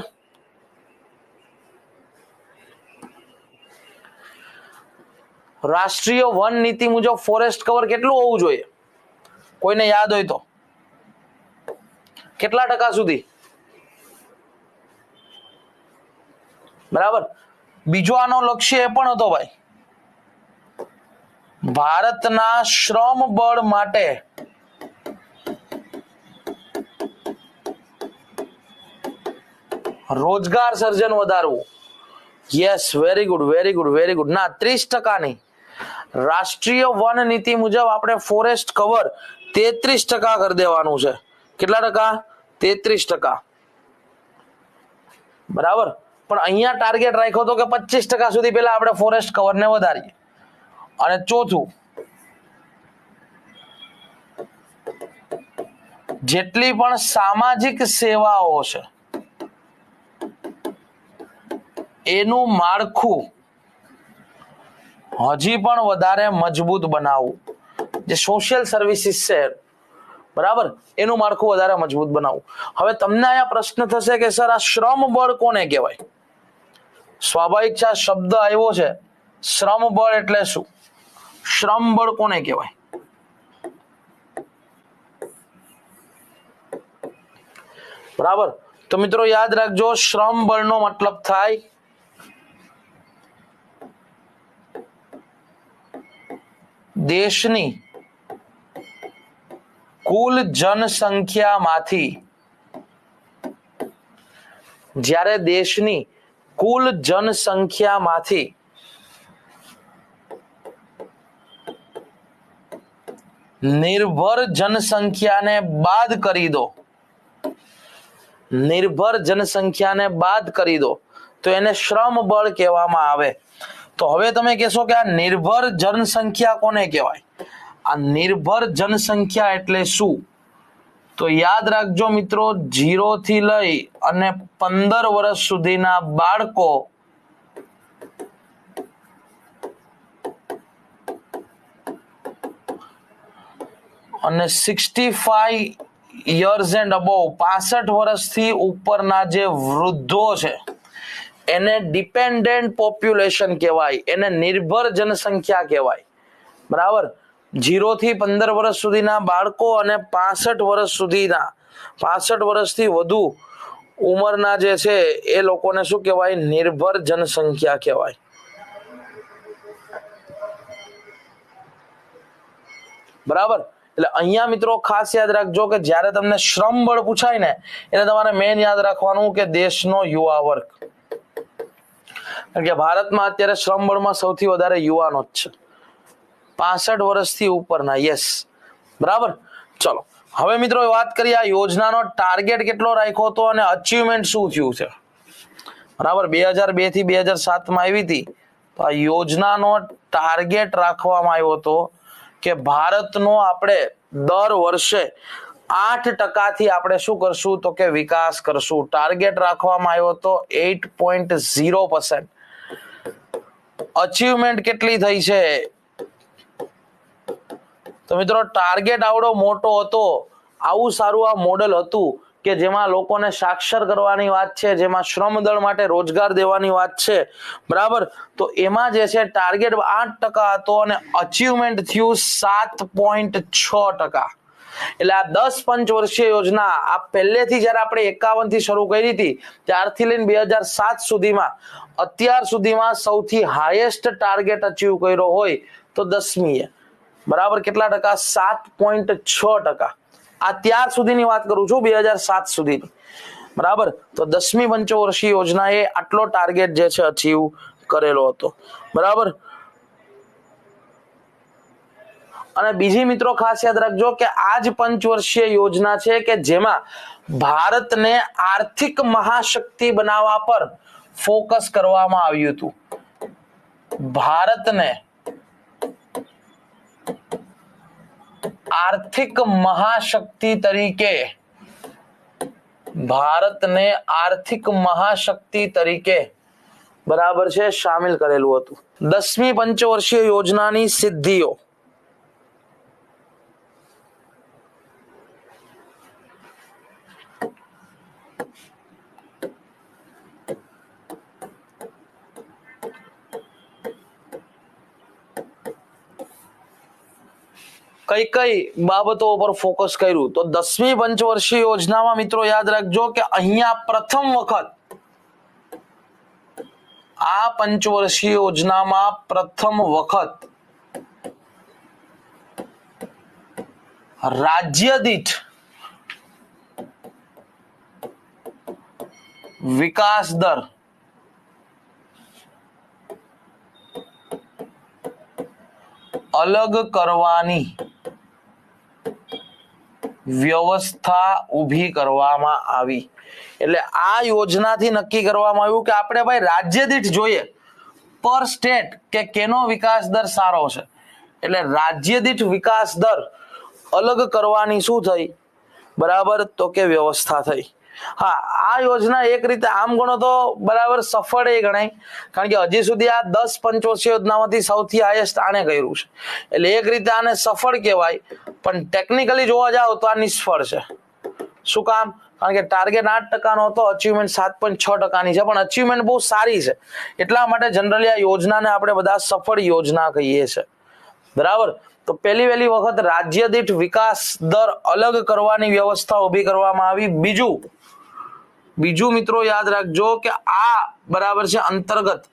રાષ્ટ્રીય વન નીતિ મુજબ ફોરેસ્ટ કવર કેટલું હોવું જોઈએ? કોઈને યાદ હોય તો કેટલા ટકા સુધી? બરાબર. બીજો આનો લક્ષ્ય એ પણ હતો ભાઈ, ભારતના શ્રમ બળ માટે રોજગાર સર્જન વધારવું. Yes, very good, very good, very good. ના, 30% નહીં. રાષ્ટ્રીય વન નીતિ મુજબ આપણે ફોરેસ્ટ કવર 33% કરી દેવાનું છે. કેટલા ટકા? 33%. બરાબર. પણ અહીંયા ટાર્ગેટ રાખ્યો હતો કે 25% સુધી પહેલા આપણે ફોરેસ્ટ કવરને વધારીએ. અને ચોથું, જેટલી પણ સામાજિક સેવાઓ છે એનું માળખું હજી પણ વધારે મજબૂત બનાવવું. જે સોશિયલ સર્વિસીસ છે બરાબર, એનું માળખું વધારે મજબૂત બનાવવું. હવે તમને અહીંયા પ્રશ્ન થશે કે સર આ શ્રમ બળ કોને કહેવાય? સ્વાભાવિક છે, આ શબ્દ આવ્યો છે શ્રમ બળ એટલે શું? શ્રમ બળ કોને કહેવાય? બરાબર. તો મિત્રો યાદ રાખજો, શ્રમ બળનો મતલબ થાય દેશની કુલ જનસંખ્યામાંથી, જ્યારે દેશની કુલ જનસંખ્યામાંથી નિર્ભર જનસંખ્યાને બાદ કરી દો, નિર્ભર જનસંખ્યાને બાદ કરી દો તો એને શ્રમ બળ કહેવામાં આવે. તો હવે તમે કહેશો કે આ નિર્ભર જનસંખ્યા કોને કહેવાય? આ નિર્ભર જનસંખ્યા એટલે શું? તો યાદ રાખજો મિત્રો, 0 થી લઈ અને 15 વર્ષ સુધીના બાળકો અને 65 years and above 65 વર્ષથી ઉપરના જે વૃદ્ધો છે એને ડિપેન્ડન્ટ પોપ્યુલેશન કહેવાય, એને નિર્ભર જનસંખ્યા કહેવાય. બરાબર. 0 થી 15 વર્ષ સુધીના બાળકો અને 65 વર્ષથી વધુ ઉંમરના જે છે એ લોકોને શું કહેવાય? નિર્ભર જનસંખ્યા કહેવાય. બરાબર. એટલે અહીંયા મિત્રો ખાસ યાદ રાખજો કે જ્યારે તમને શ્રમ બળ પૂછાય ને એટલે તમારે મેન યાદ રાખવાનું કે દેશનો યુવા વર્ગ. કારણ કે ભારતમાં અત્યારે શ્રમ બળમાં સૌથી વધારે યુવાનો જ છે, 65 વર્ષથી ઉપરના. યસ, બરાબર. ચલો હવે મિત્રો વાત કરીએ આ યોજનાનો ટાર્ગેટ કેટલો રાખ્યો હતો અને અચીવમેન્ટ શું થયું છે, બરાબર. 2002 થી 2007 માં આવી હતી. તો આ યોજનાનો ટાર્ગેટ રાખવામાં આવ્યો હતો કે ભારતનો આપણે દર વર્ષે 8% થી આપણે શું કરશું તો કે વિકાસ કરશું. ટાર્ગેટ રાખવામાં આવ્યો હતો 8.0%. અચીવમેન્ટ કેટલી થઈ છે? તો મિત્રો ટાર્ગેટ આવડો મોટો હતો, આવું સારું આ મોડેલ હતું કે જેમાં લોકોને સાક્ષર કરવાની વાત છે, જેમાં શ્રમ દળ માટે રોજગાર દેવાની વાત છે, બરાબર. તો એમાં જે છે ટાર્ગેટ 8% હતો અને અચીવમેન્ટ થયું 7.6%. એટલે આ 10 પંચવર્ષીય યોજના આ પહેલેથી જયારે આપણે 51 થી શરૂ કરી હતી ત્યારથી લઈને 2007 સુધીમાં અત્યાર સુધીમાં સૌથી હાઈએસ્ટ ટાર્ગેટ અચીવ કર્યો હોય તો 10મીએ, બરાબર. કેટલા ટકા? 7.6%. આ ત્યાર સુધીની વાત કરું છું, 2007 સુધીની, બરાબર. તો 10મી પંચવર્ષીય યોજનાએ આટલો ટાર્ગેટ જે છે અચીવ કરેલો હતો, બરાબર. અને બીજી મિત્રો ખાસ યાદ રાખજો કે આ જ પંચવર્ષીય યોજના છે કે જેમાં ભારતને આર્થિક મહાશક્તિ બનાવવા પર ફોકસ કરવામાં આવ્યું હતું. ભારતને આર્થિક મહાશક્તિ તરીકે બરાબર છે સામેલ કરેલું હતું. 10મી પંચવર્ષીય યોજનાની સિદ્ધિઓ. કઈ કઈ બાબતો પર ફોકસ કર્યું? તો 10મી પંચવર્ષીય યોજનામાં મિત્રો યાદ રાખજો કે અહીંયા પ્રથમ વખત આ પંચવર્ષીય યોજનામાં પ્રથમ વખત રાજ્ય દીઠ વિકાસ દર અલગ કરવાની વ્યવસ્થા ઊભી કરવામાં આવી. એટલે આ યોજનાથી નક્કી કરવામાં આવ્યું કે આપણે ભાઈ રાજ્ય દીઠ જોઈએ પર સ્ટેટ કે કેનો વિકાસ દર સારો છે. એટલે રાજ્ય દીઠ વિકાસ દર અલગ કરવાની શું થઈ? બરાબર, તો કે વ્યવસ્થા થઈ. હા, આ યોજના એક રીતે આમ ગણો તો બરાબર સફળ એ ગણાય, કારણ કે હજી સુધી આ 10 પંચવર્ષીય યોજનામાંથી સૌથી હાઈએસ્ટ આને કર્યું છે. એટલે એક રીતે આને સફળ કહેવાય, પણ ટેકનિકલી જોવા જાવ તો આ નિષ્ફળ છે. શું કામ? કારણ કે ટાર્ગેટ 8% નો હતો, અચીવમેન્ટ 7.6%ની છે, પણ અચીવમેન્ટ બહુ સારી છે. એટલા માટે જનરલી આ યોજનાને આપણે બધા સફળ યોજના કહીએ છીએ, બરાબર. તો પહેલી વખત રાજ્ય દીઠ વિકાસ દર અલગ કરવાની વ્યવસ્થા ઊભી કરવામાં આવી. બીજું મિત્રો યાદ રાખજો કે આ બરાબર છે અંતર્ગત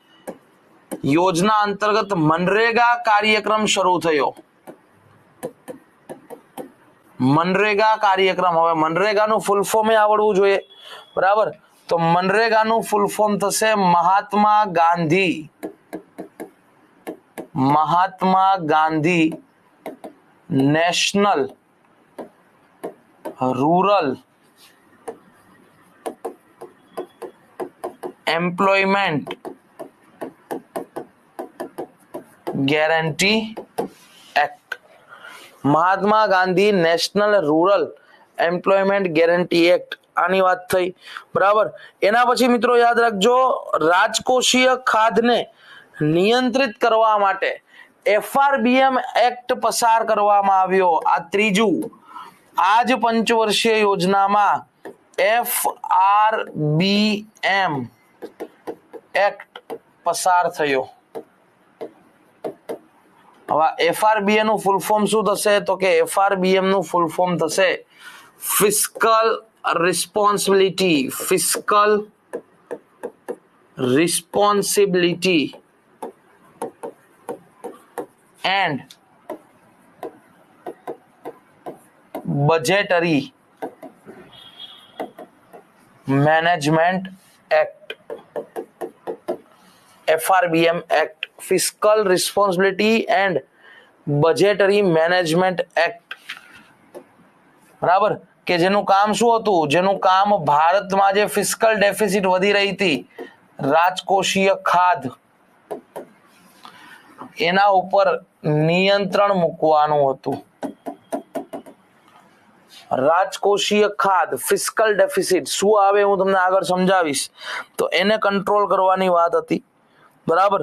યોજના અંતર્ગત મનરેગા કાર્યક્રમ શરૂ થયો. મનરેગા કાર્યક્રમ, હવે મનરેગાનું ફૂલ ફોર્મ આવડવું જોઈએ, બરાબર. તો મનરેગાનું ફૂલ ફોર્મ થશે Mahatma Gandhi national rural employment guarantee act. Mahatma Gandhi national rural employment guarantee act, આની વાત થઈ, બરાબર. એના પછી મિત્રો યાદ રાખજો રાજકોષીય ખાધને નિયંત્રિત કરવા માટે FRBM એક્ટ પસાર કરવામાં આવ્યો. આ ત્રીજું, આ જ પંચવર્ષીય યોજનામાં FRBM એક્ટ પસાર થયો. હવે FRBM નું ફૂલ ફોર્મ શું થશે? તો કે FRBM નું ફૂલ ફોર્મ થશે fiscal responsibility and budgetary management act. FRBM act, fiscal responsibility and budgetary management act. બરાબર, કે જેનું કામ શું હતું, જેનું કામ ભારતમાં જે ફિસ્કલ ડેફિસિટ વધી રહી હતી, રાજકોષીય ખાધ, એના ઉપર નિયંત્રણ મૂકવાનું હતું. રાજકોષીય ખાધ, ફિસ્કલ ડેફિસિટ શું આવે હું તમને આગળ સમજાવીશ. તો એને કંટ્રોલ કરવાની વાત હતી. બરાબર,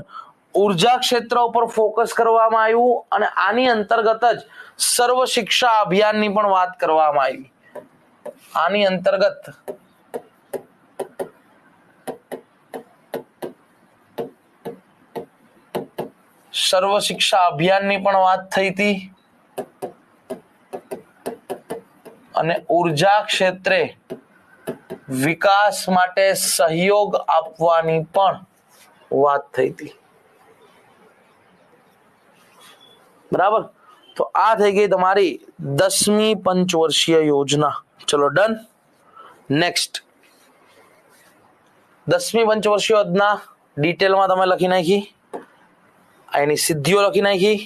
ઉર્જા ક્ષેત્ર ઉપર ફોકસ કરવામાં આવ્યું અને આની અંતર્ગત જ સર્વ શિક્ષા અભિયાનની પણ વાત કરવામાં આવી. આની અંતર્ગત સર્વ શિક્ષા અભિયાનની પણ વાત થઈ હતી અને ઉર્જા ક્ષેત્રે વિકાસ માટે સહયોગ આપવાની પણ વાત થઈ હતી. બરાબર, તો આ થઈ ગઈ તમારી 10મી પંચવર્ષીય યોજના. ચલો ડન. નેક્સ્ટ 10મી પંચવર્ષીય યોજના ડિટેલમાં તમે લખી નાખી, એની સિદ્ધિઓ લખી નાખી.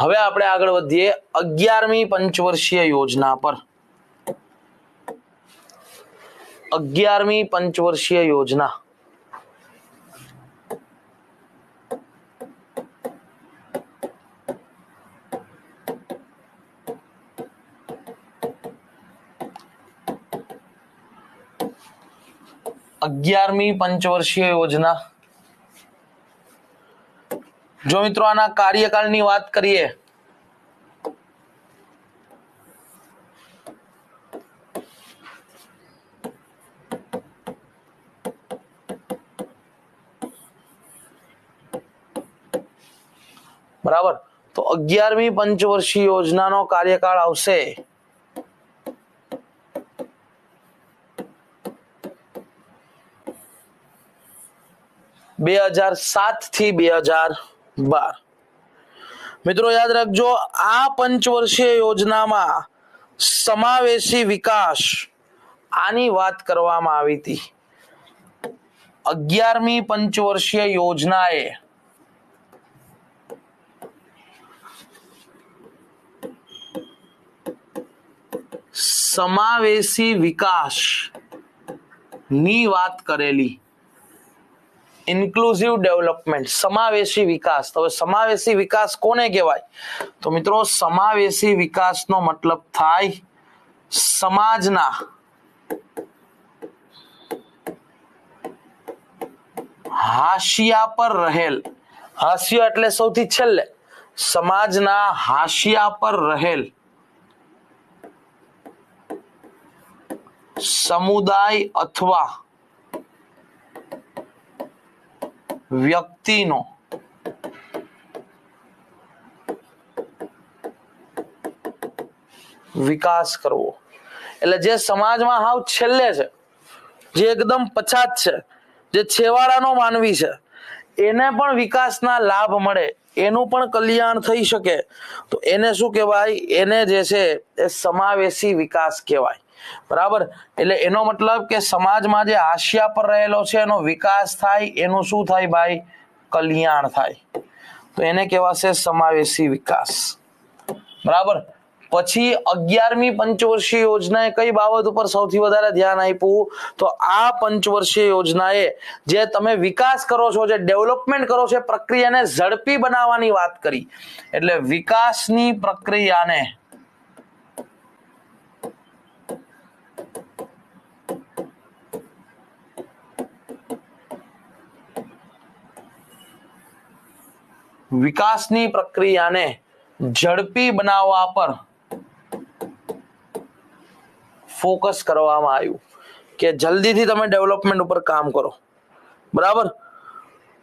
હવે આપણે આગળ વધીએ 11મી પંચવર્ષીય યોજના પર. 11મી પંચવર્ષીય યોજના. અગિયારમી પંચવર્ષીય યોજના. જો મિત્રો આના કાર્યકાળની વાત કરીએ બરાબર, તો 11મી પંચવર્ષીય યોજનાનો કાર્યકાળ આવશે 2007 થી 2012. મિત્રો યાદ રાખજો, આ પંચવર્ષીય યોજનામાં સમાવેશી વિકાસ આની વાત કરવામાં આવી હતી. 11મી પંચવર્ષીય યોજનાએ સમાવેશી વિકાસ ની વાત કરેલી. ઇન્ક્લુઝિવ ડેવલપમેન્ટ, સમાવેશી વિકાસ. તો હવે સમાવેશી વિકાસ કોને કહેવાય? તો મિત્રો સમાવેશી વિકાસનો મતલબ થાય સમાજના હાશિયા પર રહેલ, હાશિયા એટલે સૌથી છેલ્લે, સમાજના હાશિયા પર રહેલ સમુદાય અથવા વ્યક્તિનો વિકાસ કરવો. એટલે જે સમાજમાં હાવ છેલ્લે છે, જે એકદમ પછાત છે, જે છેવાડાનો માનવી છે, એને પણ વિકાસના લાભ મળે, એનું પણ કલ્યાણ થઈ શકે, તો એને શું કહેવાય? એને જે છે એ સમાવેશી વિકાસ કહેવાય. બરાબર, એટલે એનો મતલબ કે સમાજમાં જે હાશિયા પર રહેલો છે એનો વિકાસ થાય, એનું શું થાય ભાઈ? કલ્યાણ થાય. તો એને કહેવાશે સમાવેશી વિકાસ. બરાબર, પછી 11મી પંચવર્ષીય યોજનાએ કઈ બાબત ઉપર સૌથી વધારે ધ્યાન આપ્યું? તો આ પંચવર્ષીય યોજનાએ જે તમે વિકાસ કરો છો, જે ડેવલપમેન્ટ કરો છો, પ્રક્રિયાને ઝડપી બનાવવાની વાત કરી. એટલે વિકાસની પ્રક્રિયાને ઝડપી બનાવવા પર ફોકસ કરવામાં આવ્યું કે જલ્દીથી તમે ડેવલપમેન્ટ ઉપર કામ કરો. બરાબર,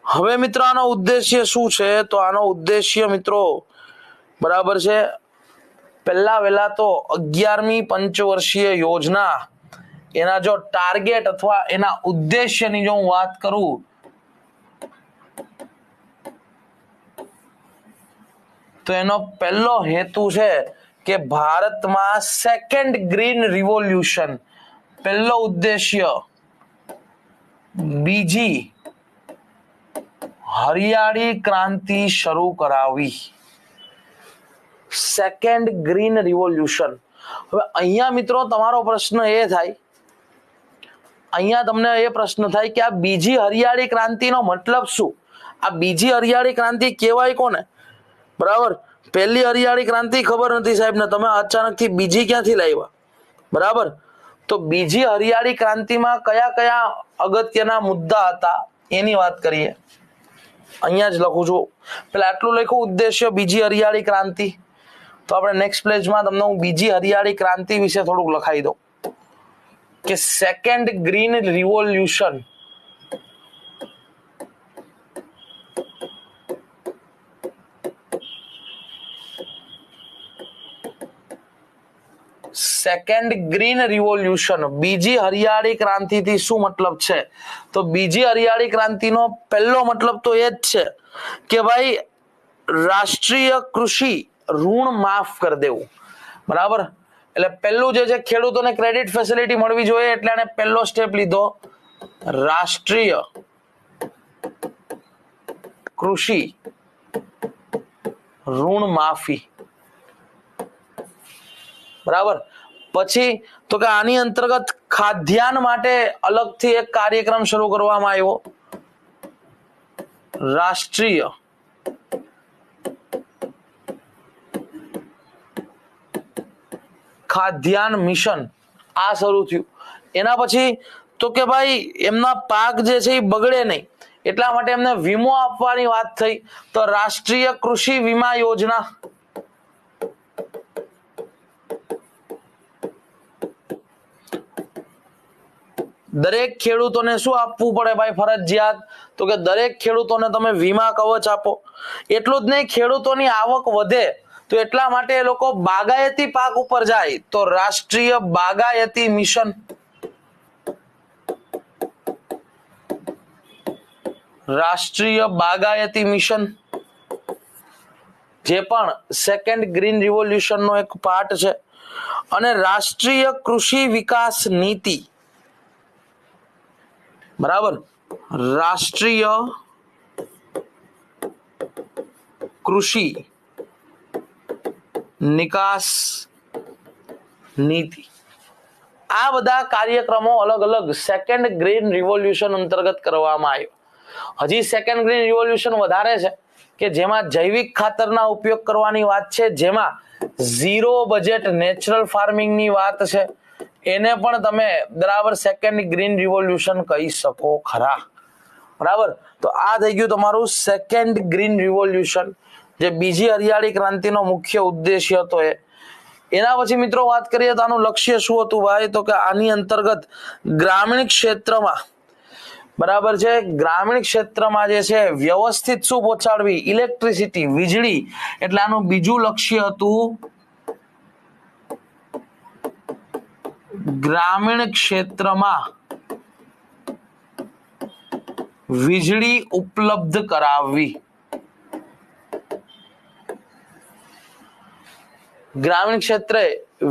હવે મિત્રો આનો ઉદ્દેશ્ય શું છે? તો આનો ઉદ્દેશ્ય મિત્રો બરાબર છે, પહેલા વહેલા તો 11મી પંચવર્ષીય યોજના એના જો ટાર્ગેટ અથવા એના ઉદ્દેશ્યની જો હું વાત કરું તો એનો પહેલો હેતુ છે કે ભારતમાં સેકન્ડ ગ્રીન રિવોલ્યુશન, પહેલો ઉદ્દેશ્ય બીજી હરિયાળી ક્રાંતિ શરૂ કરાવી. સેકન્ડ ગ્રીન રિવોલ્યુશન, હવે અહીંયા મિત્રો તમારો પ્રશ્ન એ થાય, અહીંયા તમને એ પ્રશ્ન થાય કે આ બીજી હરિયાળી ક્રાંતિનો મતલબ શું? આ બીજી હરિયાળી ક્રાંતિ કહેવાય કોને? બરાબર, પહેલી હરિયાળી ક્રાંતિ ખબર નથી સાહેબ ને તમે અચાનકથી બીજી ક્યાંથી લાવ્યા? બરાબર, તો બીજી હરિયાળી ક્રાંતિમાં કયા કયા અગત્યના મુદ્દા હતા એની વાત કરીએ. અહીંયા જ લખું છું, પેલા આટલું લખ્યું ઉદ્દેશ્ય બીજી હરિયાળી ક્રાંતિ. તો આપણે નેક્સ્ટ પેજમાં તમને હું બીજી હરિયાળી ક્રાંતિ વિશે થોડુંક લખાઈ દઉં કે second green revolution. Second green revolution, બીજી હરિયાળી ક્રાંતિથી શું મતલબ છે? તો બીજી હરિયાળી ક્રાંતિનો પહેલો મતલબ તો એ જ છે કે ભાઈ રાષ્ટ્રીય કૃષિ ઋણ માફ કરી દેવું. બરાબર, એટલે પહેલું જે છે ખેડૂતોને ક્રેડિટ ફેસિલિટી મળવી જોઈએ એટલે એને પહેલો સ્ટેપ લીધો, રાષ્ટ્રીય કૃષિ ઋણ માફી. બરાબર, પછી તો કે આની અંતર્ગત ખાદ્યાન્ન માટે અલગથી એક કાર્યક્રમ શરૂ કરવામાં આવ્યો, રાષ્ટ્રીય ખાદ્યાન્ન મિશન. આ શરૂ થયું. એના પછી તો કે ભાઈ એમના પાક જે છે એ બગડે નહીં એટલા માટે એમને વીમો આપવાની વાત થઈ, તો રાષ્ટ્રીય કૃષિ વીમા યોજના. દરેક ખેડૂતોને શું આપવું પડે ભાઈ ફરજિયાત? તો કે દરેક ખેડૂતોને તમે વીમા કવચ આપો. એટલું જ નહીં, ખેડૂતોની આવક વધે તો એટલા માટે એ લોકો બાગાયતી પાક ઉપર જાય, તો રાષ્ટ્રીય બાગાયતી મિશન. રાષ્ટ્રીય બાગાયતી મિશન જે પણ સેકન્ડ ગ્રીન રિવોલ્યુશન નો એક પાર્ટ છે. અને રાષ્ટ્રીય કૃષિ વિકાસ નીતિ. બરાબર, રાષ્ટ્રીય કૃષિ નિકાસ નીતિ. આ બધા કાર્યક્રમો અલગ અલગ સેકન્ડ ગ્રીન રિવોલ્યુશન અંતર્ગત કરવામાં આવ્યો. હજી સેકન્ડ ગ્રીન રિવોલ્યુશન વધારે છે કે જેમાં જૈવિક ખાતરના ઉપયોગ કરવાની વાત છે, જેમાં ઝીરો બજેટ નેચરલ ફાર્મિંગની વાત છે. એને પણ તમે બરાબર સેકન્ડ ગ્રીન રિવોલ્યુશન કહી શકો ખરા. બરાબર, તો આ થઈ ગયું તમારું સેકન્ડ ગ્રીન રિવોલ્યુશન, જે બીજી હરિયાળી ક્રાંતિનો મુખ્ય ઉદ્દેશ્ય હતો એ. એના પછી મિત્રો વાત કરીએ તો આનું લક્ષ્ય શું હતું ભાઈ? તો કે આની અંતર્ગત ગ્રામીણ ક્ષેત્રમાં, બરાબર છે, ગ્રામીણ ક્ષેત્રમાં જે છે વ્યવસ્થિત શું પહોંચાડવી? ઇલેક્ટ્રિસિટી, વીજળી. એટલે આનું બીજું લક્ષ્ય હતું ગ્રામીણ ક્ષેત્રમાં વીજળી ઉપલબ્ધ કરાવવી. ગ્રામીણ ક્ષેત્રે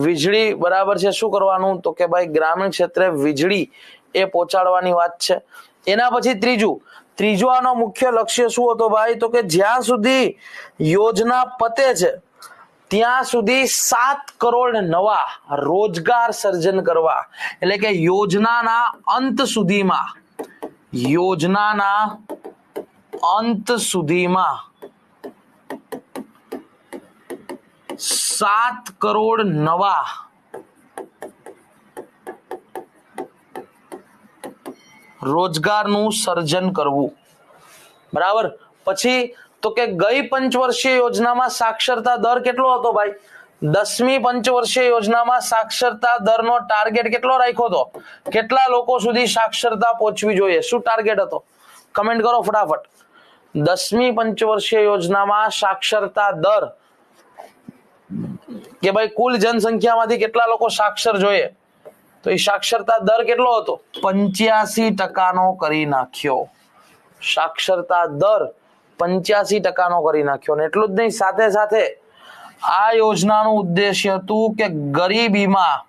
વીજળી, બરાબર છે, શું કરવાનું? તો કે ભાઈ ગ્રામીણ ક્ષેત્રે વીજળી એ પહોંચાડવાની વાત છે. એના પછી ત્રીજો આનો મુખ્ય લક્ષ્ય શું હતો ભાઈ? તો કે જ્યાં સુધી યોજના પતે છે ત્યાં સુધી 7 કરોડ નવા રોજગાર સર્જન કરવા. એટલે કે યોજનાના અંત સુધીમાં 7 કરોડ નવા રોજગારનું સર્જન કરવું. બરાબર, પછી તો કે ગઈ પંચવર્ષીય યોજનામાં સાક્ષરતા દર કેટલો હતો ભાઈ? 10મી પંચવર્ષીય યોજનામાં સાક્ષરતા દરનો ટાર્ગેટ કેટલો રાખ્યો હતો? કેટલા લોકો સુધી સાક્ષરતા પહોંચવી જોઈએ? શું ટાર્ગેટ હતો? કમેન્ટ કરો ફટાફટ. 10મી પંચવર્ષીય યોજનામાં સાક્ષરતા દર કે ભાઈ કુલ જનસંખ્યામાંથી કેટલા લોકો સાક્ષર જોઈએ? તો એ સાક્ષરતા દર કેટલો હતો? 85% કરી નાખ્યો. સાક્ષરતા દર 85% કરી નાખ્યો. અને એટલું જ નહીં, સાથે સાથે આ યોજનાનું ઉદ્દેશ્ય હતું કે ગરીબીમાં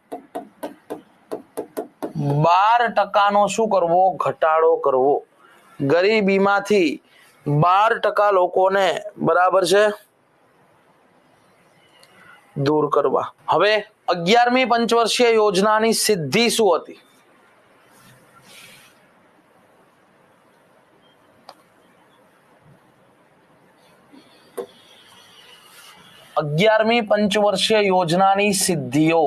12% શું કરવો? ઘટાડો કરવો. ગરીબીમાંથી 12% લોકોને, બરાબર છે, દૂર કરવા. હવે 11મી પંચવર્ષીય યોજનાની સિદ્ધિ શું હતી? 11મી પંચવર્ષીય યોજનાની સિદ્ધિઓ.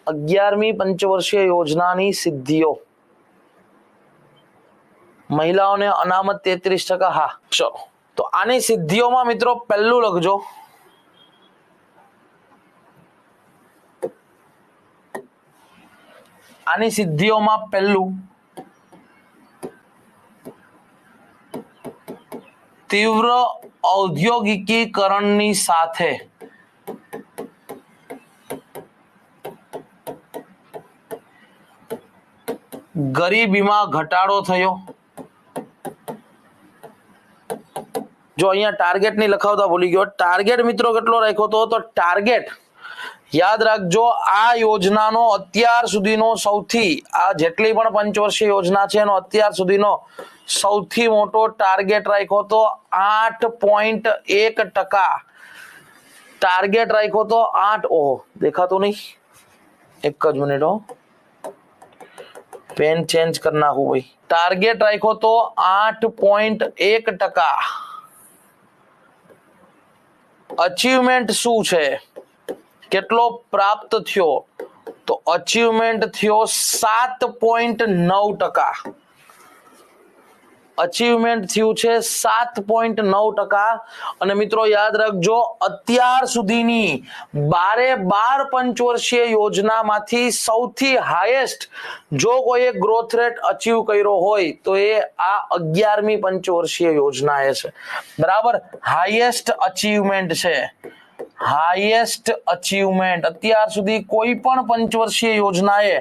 11મી પંચવર્ષીય યોજનાની સિદ્ધિઓ. મહિલાઓને અનામત 33%. હા, ચલો તો આની સિદ્ધિઓમાં મિત્રો પહેલું લખજો. આની સિદ્ધિઓમાં પહેલું તીવ્ર ઔદ્યોગિકીકરણની સાથે ગરીબીમાં ઘટાડો થયો. જો અહીંયા ટાર્ગેટ ની લખાવતા ભૂલી ગયો. ટાર્ગેટ મિત્રો કેટલો રાખ્યો હતો? તો ટાર્ગેટ યાદ રાખજો, આ યોજનાનો અત્યાર સુધીનો સૌથી, આ જેટલી પણ પંચવર્ષીય યોજના છે એનો અત્યાર સુધીનો સૌથી મોટો ટાર્ગેટ રાખ્યો તો 8.1%. ટાર્ગેટ રાખ્યો તો 8. ઓહો, દેખાતું નહીં, એક જ મિનિટ હો, પેન ચેન્જ કરી નાખું ભાઈ. ટાર્ગેટ રાખ્યો તો 8.1%. અચીવમેન્ટ શું છે? કેટલો પ્રાપ્ત થયો? તો અચીવમેન્ટ થયો 7.9%. અચીવમેન્ટ થયું છે 7.9%. અને મિત્રો યાદ રાખજો, અત્યાર સુધીની 12 પંચવર્ષીય યોજનામાંથી સૌથી હાઈએસ્ટ જો કોઈ ગ્રોથ રેટ અચીવ કર્યો હોય તો એ આ 11મી પંચવર્ષીય યોજના એ છે. બરાબર, હાઈએસ્ટ અચીવમેન્ટ છે. હાઈએસ્ટ અચીવમેન્ટ અત્યાર સુધી કોઈ પણ પંચવર્ષીય યોજનાએ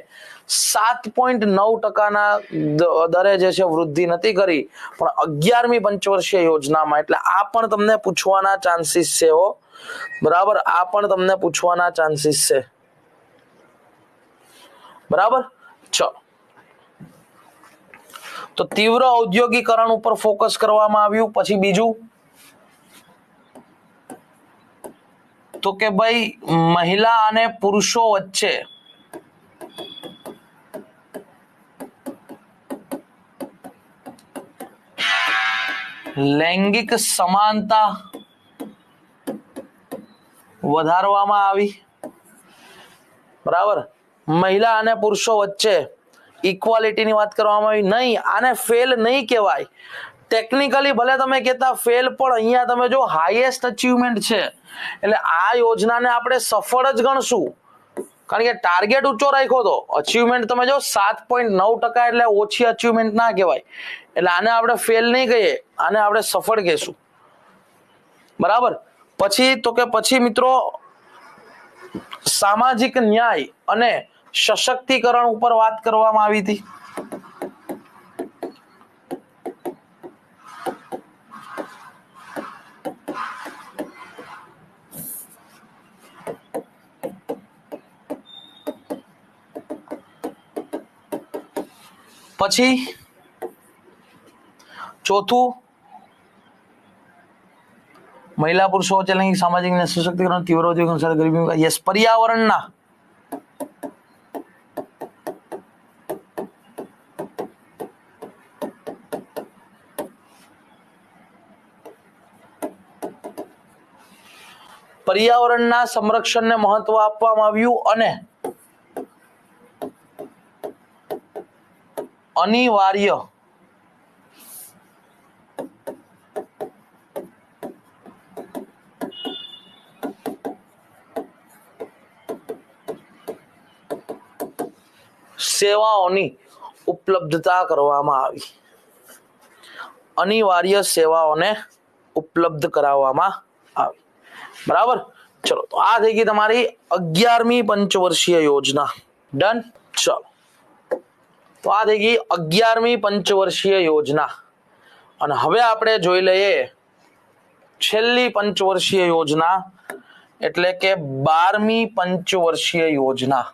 7.9%ના દરે જે છે વૃદ્ધિ નથી કરી, પણ 11મી પંચવર્ષીય યોજનામાં. એટલે આ પણ તમને પૂછવાના ચાન્સીસ છે હો. બરાબર, આ પણ તમને પૂછવાના ચાન્સીસ છે. બરાબર, ચલો તો તીવ્ર ઔદ્યોગિકરણ ઉપર ફોકસ કરવામાં આવ્યું. પછી બીજું તો કે ભાઈ મહિલા અને પુરુષો વચ્ચે લૈંગિક સમાનતા વધારવામાં આવી. બરાબર, મહિલા અને પુરુષો વચ્ચે ઇક્વાલિટીની વાત કરવામાં આવી. નહીં, આને ફેલ નહીં કહેવાય. ટેકનિકલી ભલે તમે કહેતા ફેલ, પણ અહીંયા તમે જો હાઈએસ્ટ અચીવમેન્ટ છે એટલે આ યોજનાને આપણે સફળ જ ગણશું. કારણ કે ટાર્ગેટ ઊંચો રાખ્યો હતો. અચીવમેન્ટ તમે જો 7.9% એટલે ઓછી અચીવમેન્ટ ના કહેવાય. એટલે આને આપણે ફેલ નહીં કહીએ, આને આપણે સફળ કહેશું. બરાબર, પછી તો કે પછી મિત્રો સામાજિક ન્યાય અને સશક્તિકરણ ઉપર વાત કરવામાં આવી હતી. પછી ચોથું મહિલા પુરુષો વચ્ચે લૈંગિક સામાજિક અને સશક્તિકરણ, તીવ્ર ઔદ્યોગિક સાથે ગરીબી. યસ, પર્યાવરણના સંરક્ષણને મહત્વ આપવામાં આવ્યું અને અનિવાર્ય સેવાઓની ઉપલબ્ધતા કરવામાં આવી. અનિવાર્ય સેવાઓને ઉપલબ્ધ કરાવવામાં આવી. બરાબર, ચલો તો આ થઈ ગઈ તમારી 11મી પંચવર્ષીય યોજના. ડન. ચલો તો આ થઈ ગઈ 11મી પંચવર્ષીય યોજના. અને હવે આપણે જોઈ લઈએ છેલ્લી પંચવર્ષીય યોજના, એટલે કે 12મી પંચવર્ષીય યોજના.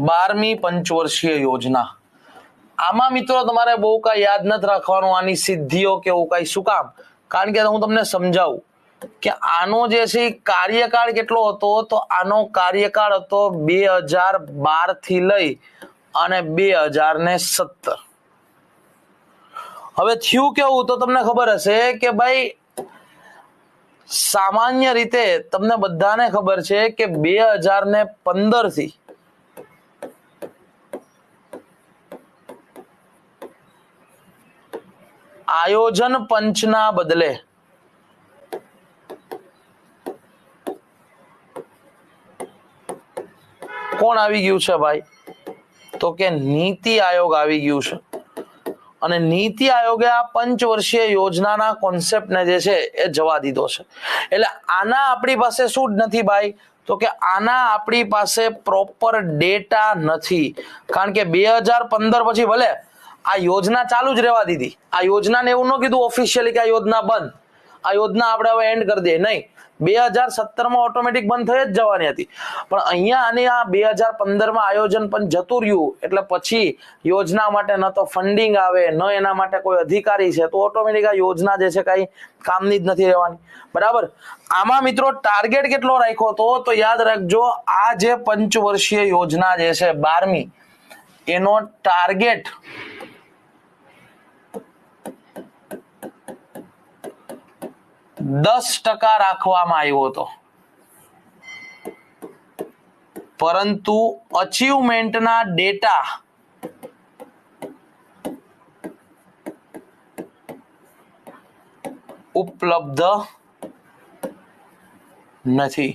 12મી પંચવર્ષીય યોજના. આમાં મિત્રો તમારે બહુ કઈ યાદ નથી રાખવાનું આની સિદ્ધિઓ કે એવું કઈ. શું કામ? કારણ કે હું તમને સમજાવું કે આનો જે છે કાર્યકાળ કેટલો હતો, તો આનો કાર્યકાળ હતો 2012 થી લઈ અને 2017. હવે થયું કેવું, તો તમને ખબર હશે કે ભાઈ સામાન્ય રીતે તમને બધાને ખબર છે કે 2015 થી આયોજન પંચના બદલે કોણ આવી ગયું છે ભાઈ? તો કે નીતિ આયોગ આવી ગયું છે. અને નીતિ આયોગે આ પંચવર્ષીય યોજનાના કોન્સેપ્ટને જે છે એ જવા દીધો છે. એટલે આના આપણી પાસે શું જ નથી ભાઈ? તો કે આના આપણી પાસે પ્રોપર ડેટા નથી. કારણ કે 2015 પછી ભલે આ યોજના ચાલુ જ રહેવા દીધી. આ યોજનાને એવું ન કીધું ઓફિશિયલી કે આ યોજના બંધ, આ યોજના આપણે હવે એન્ડ કરી દઈએ. નહીં, 2017 ઓટોમેટિક બંધ થઈ જ જવાની હતી. પણ અહીંયા આની આ 2015 આયોજન પણ જતું રહ્યું, એટલે પછી યોજના માટે ન તો ફંડિંગ આવે, ન એના માટે કોઈ અધિકારી છે, તો ઓટોમેટિક આ યોજના જે છે કઈ કામની જ નથી રહેવાની. બરાબર. આમાં મિત્રો ટાર્ગેટ કેટલો રાખ્યો હતો, તો યાદ રાખજો, આ જે પંચવર્ષીય યોજના જે છે 12મી, એનો ટાર્ગેટ 10% રાખવામાં આવ્યો હતો. પરંતુ અચીવમેન્ટના ડેટા ઉપલબ્ધ નથી.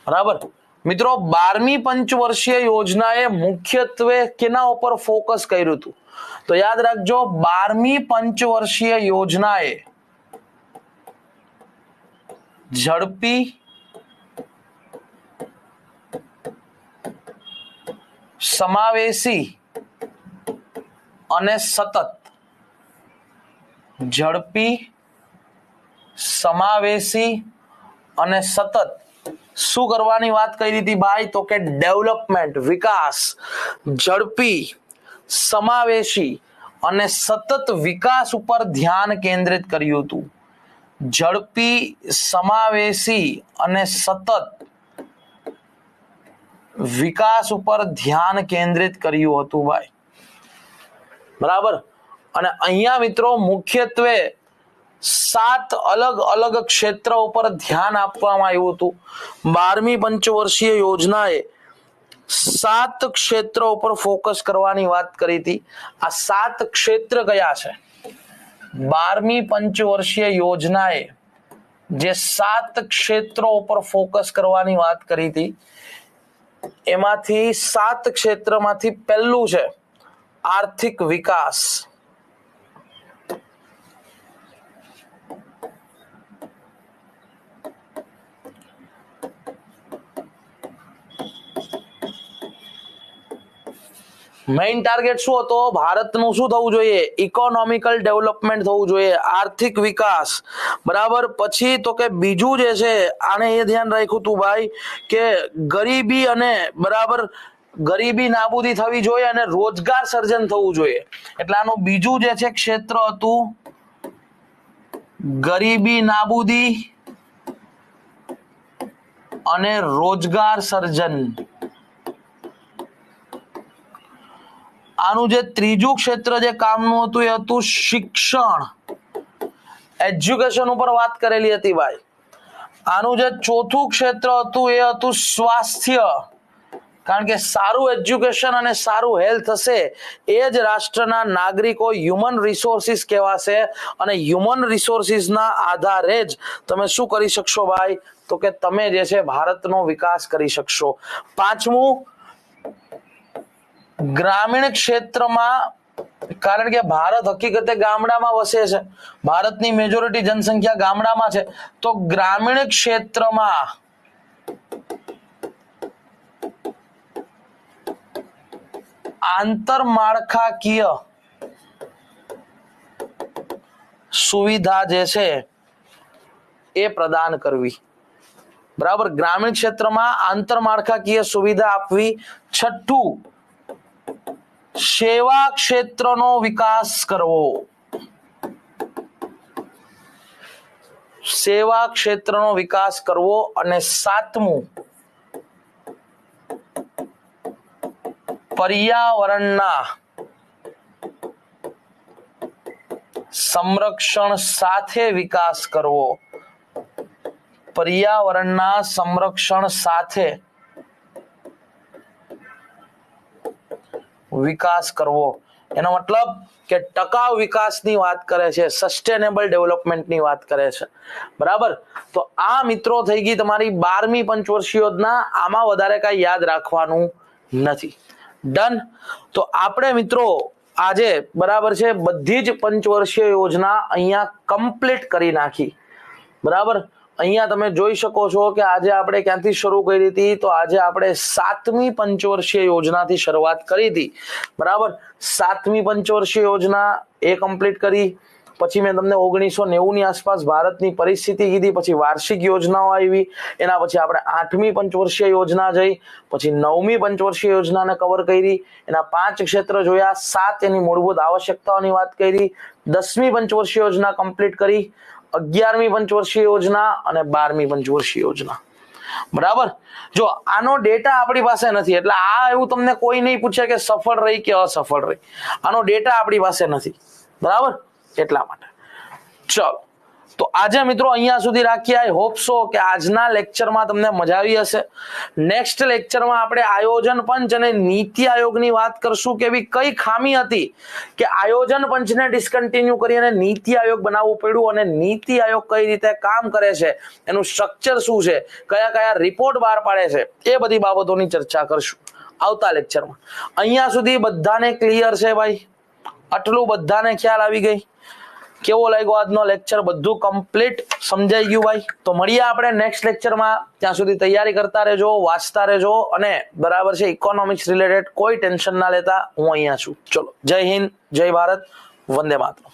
બરાબર મિત્રો, 12મી પંચવર્ષીય યોજનાએ મુખ્યત્વે કેના ઉપર ફોકસ કર્યું હતું? તો યાદ રાખજો, 12મી પંચવર્ષીય યોજનાએ ઝડપી, સમાવેશી અને સતત, ઝડપી, સમાવેશી અને સતત શું કરવાની વાત કરી હતી ભાઈ? તો કે ડેવલપમેન્ટ, વિકાસ, ઝડપી, સમાવેશી અને સતત વિકાસ ઉપર ધ્યાન કેન્દ્રિત કર્યું હતું. ઝડપી, સમાવેશી અને સતત વિકાસ ઉપર ધ્યાન કેન્દ્રિત કર્યું હતું ભાઈ. બરાબર. અને અહીંયા મિત્રો મુખ્યત્વે 7 અલગ અલગ ક્ષેત્ર ઉપર ધ્યાન આપવામાં આવ્યું હતું. 12મી પંચવર્ષીય યોજનાએ 7 ક્ષેત્રો ઉપર ફોકસ કરવાની વાત કરી હતી. આ 7 ક્ષેત્ર કયા છે? 12મી પંચવર્ષીય યોજનાએ જે 7 ક્ષેત્રો ઉપર ફોકસ કરવાની વાત કરી હતી, એમાંથી 7 ક્ષેત્રમાંથી પહેલું છે આર્થિક વિકાસ. મેઇન ટાર્ગેટ શું હતો? ભારતનું શું થવું જોઈએ? ઇકોનોમિકલ ડેવલપમેન્ટ થવું જોઈએ, આર્થિક વિકાસ. બરાબર. પછી તો કે બીજું જે છે, આને એ ધ્યાન રાખ્યું હતું ભાઈ કે ગરીબી અને બરાબર ગરીબી નાબૂદી થવી જોઈએ અને રોજગાર સર્જન થવું જોઈએ. એટલે આનું બીજું જે છે ક્ષેત્ર હતું ગરીબી નાબૂદી અને રોજગાર સર્જન. આનું જે ત્રીજું ક્ષેત્ર જે કામનું હતું એ હતું શિક્ષણ, એજ્યુકેશન ઉપર વાત કરેલી હતી ભાઈ. આનું જે ચોથું ક્ષેત્ર હતું એ હતું સ્વાસ્થ્ય, કારણ કે સારું એજ્યુકેશન અને સારું હેલ્થ હશે એ જ રાષ્ટ્રના નાગરિકો હ્યુમન રિસોર્સિસ કહેવાશે. અને હ્યુમન રિસોર્સિસના આધારે જ તમે શું કરી શકશો ભાઈ? તો કે તમે જે છે ભારતનો વિકાસ કરી શકશો. પાંચમું, ગ્રામીણ ક્ષેત્રમાં, કારણ કે ભારત હકીકતે ગામડામાં વસે છે, ભારતની મેજોરિટી જનસંખ્યા ગામડામાં છે, તો ગ્રામીણ ક્ષેત્રમાં આંતરમાળખાકીય સુવિધા જે છે એ પ્રદાન કરવી. બરાબર, ગ્રામીણ ક્ષેત્રમાં આંતરમાળખાકીય સુવિધા આપવી. છઠ્ઠું, સેવા ક્ષેત્રનો વિકાસ કરવો. સેવા ક્ષેત્રનો વિકાસ કરવો. અને સાતમું, પર્યાવરણના સંરક્ષણ સાથે વિકાસ કરવો. પર્યાવરણના સંરક્ષણ સાથે વિકાસ કરવો. એનો મતલબ કે ટકાઉ વિકાસની વાત કરે છે, સસ્ટેનેબલ ડેવલપમેન્ટની વાત કરે છે. બરાબર, તો આ મિત્રો થઈ ગઈ તમારી 12મી પંચવર્ષીય યોજના. આમાં વધારે કાંઈ યાદ રાખવાનું નથી. ડન. તો આપણે મિત્રો આજે બરાબર છે બધી જ પંચવર્ષીય યોજના અહીંયા કમ્પ્લીટ કરી નાખી. બરાબર, અહીંયા તમે જોઈ શકો છો કે આજે આપણે ક્યાંથી શરૂ કરી હતી, તો આજે આપણે 7મી પંચવર્ષીય યોજનાથી શરૂઆત કરી હતી. બરાબર, 7મી પંચવર્ષીય યોજના એ કમ્પ્લીટ કરી. પછી મેં તમને 1990 ની આસપાસ ભારતની પરિસ્થિતિ કીધી, પછી વાર્ષિક યોજનાઓ આવી, એના પછી આપણે 8મી પંચવર્ષીય યોજના જઈ, પછી 9મી પંચવર્ષીય યોજનાને કવર કરી, એના 5 ક્ષેત્ર જોયા, 7 એની મૂળભૂત આવશ્યકતાઓની વાત કરી, 10મી પંચવર્ષીય યોજના કમ્પ્લીટ કરી, 11મી પંચવર્ષીય યોજના અને 12મી પંચવર્ષીય યોજના. બરાબર, જો આનો ડેટા આપણી પાસે નથી એટલે આ એવું તમને કોઈ નહીં પૂછે કે સફળ રહી કે અસફળ રહી. આનો ડેટા આપણી પાસે નથી. બરાબર, એટલા માટે. ચલો, તો આજે મિત્રો અહીંયા સુધી રાખીએ. આઈ હોપ સો કે આજના લેક્ચરમાં તમને મજા આવી હશે. નેક્સ્ટ લેક્ચરમાં આપણે આયોજન પંચ અને નીતિ આયોગની વાત કરશું કે એવી કઈ ખામી હતી કે આયોજન પંચને ડિસકન્ટિન્યુ કરી અને નીતિ આયોગ બનાવવું પડ્યું, અને નીતિ આયોગ કઈ રીતે કામ કરે છે, એનું સ્ટ્રક્ચર શું છે, કયા કયા રિપોર્ટ બહાર પાડે છે, એ બધી બાબતોની ચર્ચા કરશું આવતા લેક્ચરમાં. અહીંયા સુધી બધાને ક્લિયર છે ભાઈ? આટલું બધાને ખ્યાલ આવી ગઈ? કેવો લાગ્યો આજનો લેક્ચર? બધું કમ્પ્લીટ સમજાઈ ગયું ભાઈ? તો મળીએ આપણે નેક્સ્ટ લેક્ચરમાં. ત્યાં સુધી તૈયારી કરતા રહેજો, વાંચતા રહેજો, અને બરાબર છે ઇકોનોમિક્સ રિલેટેડ કોઈ ટેન્શન ના લેતા. હું અહીંયા છું. ચલો, જય હિન્દ, જય ભારત, વંદે માતરમ.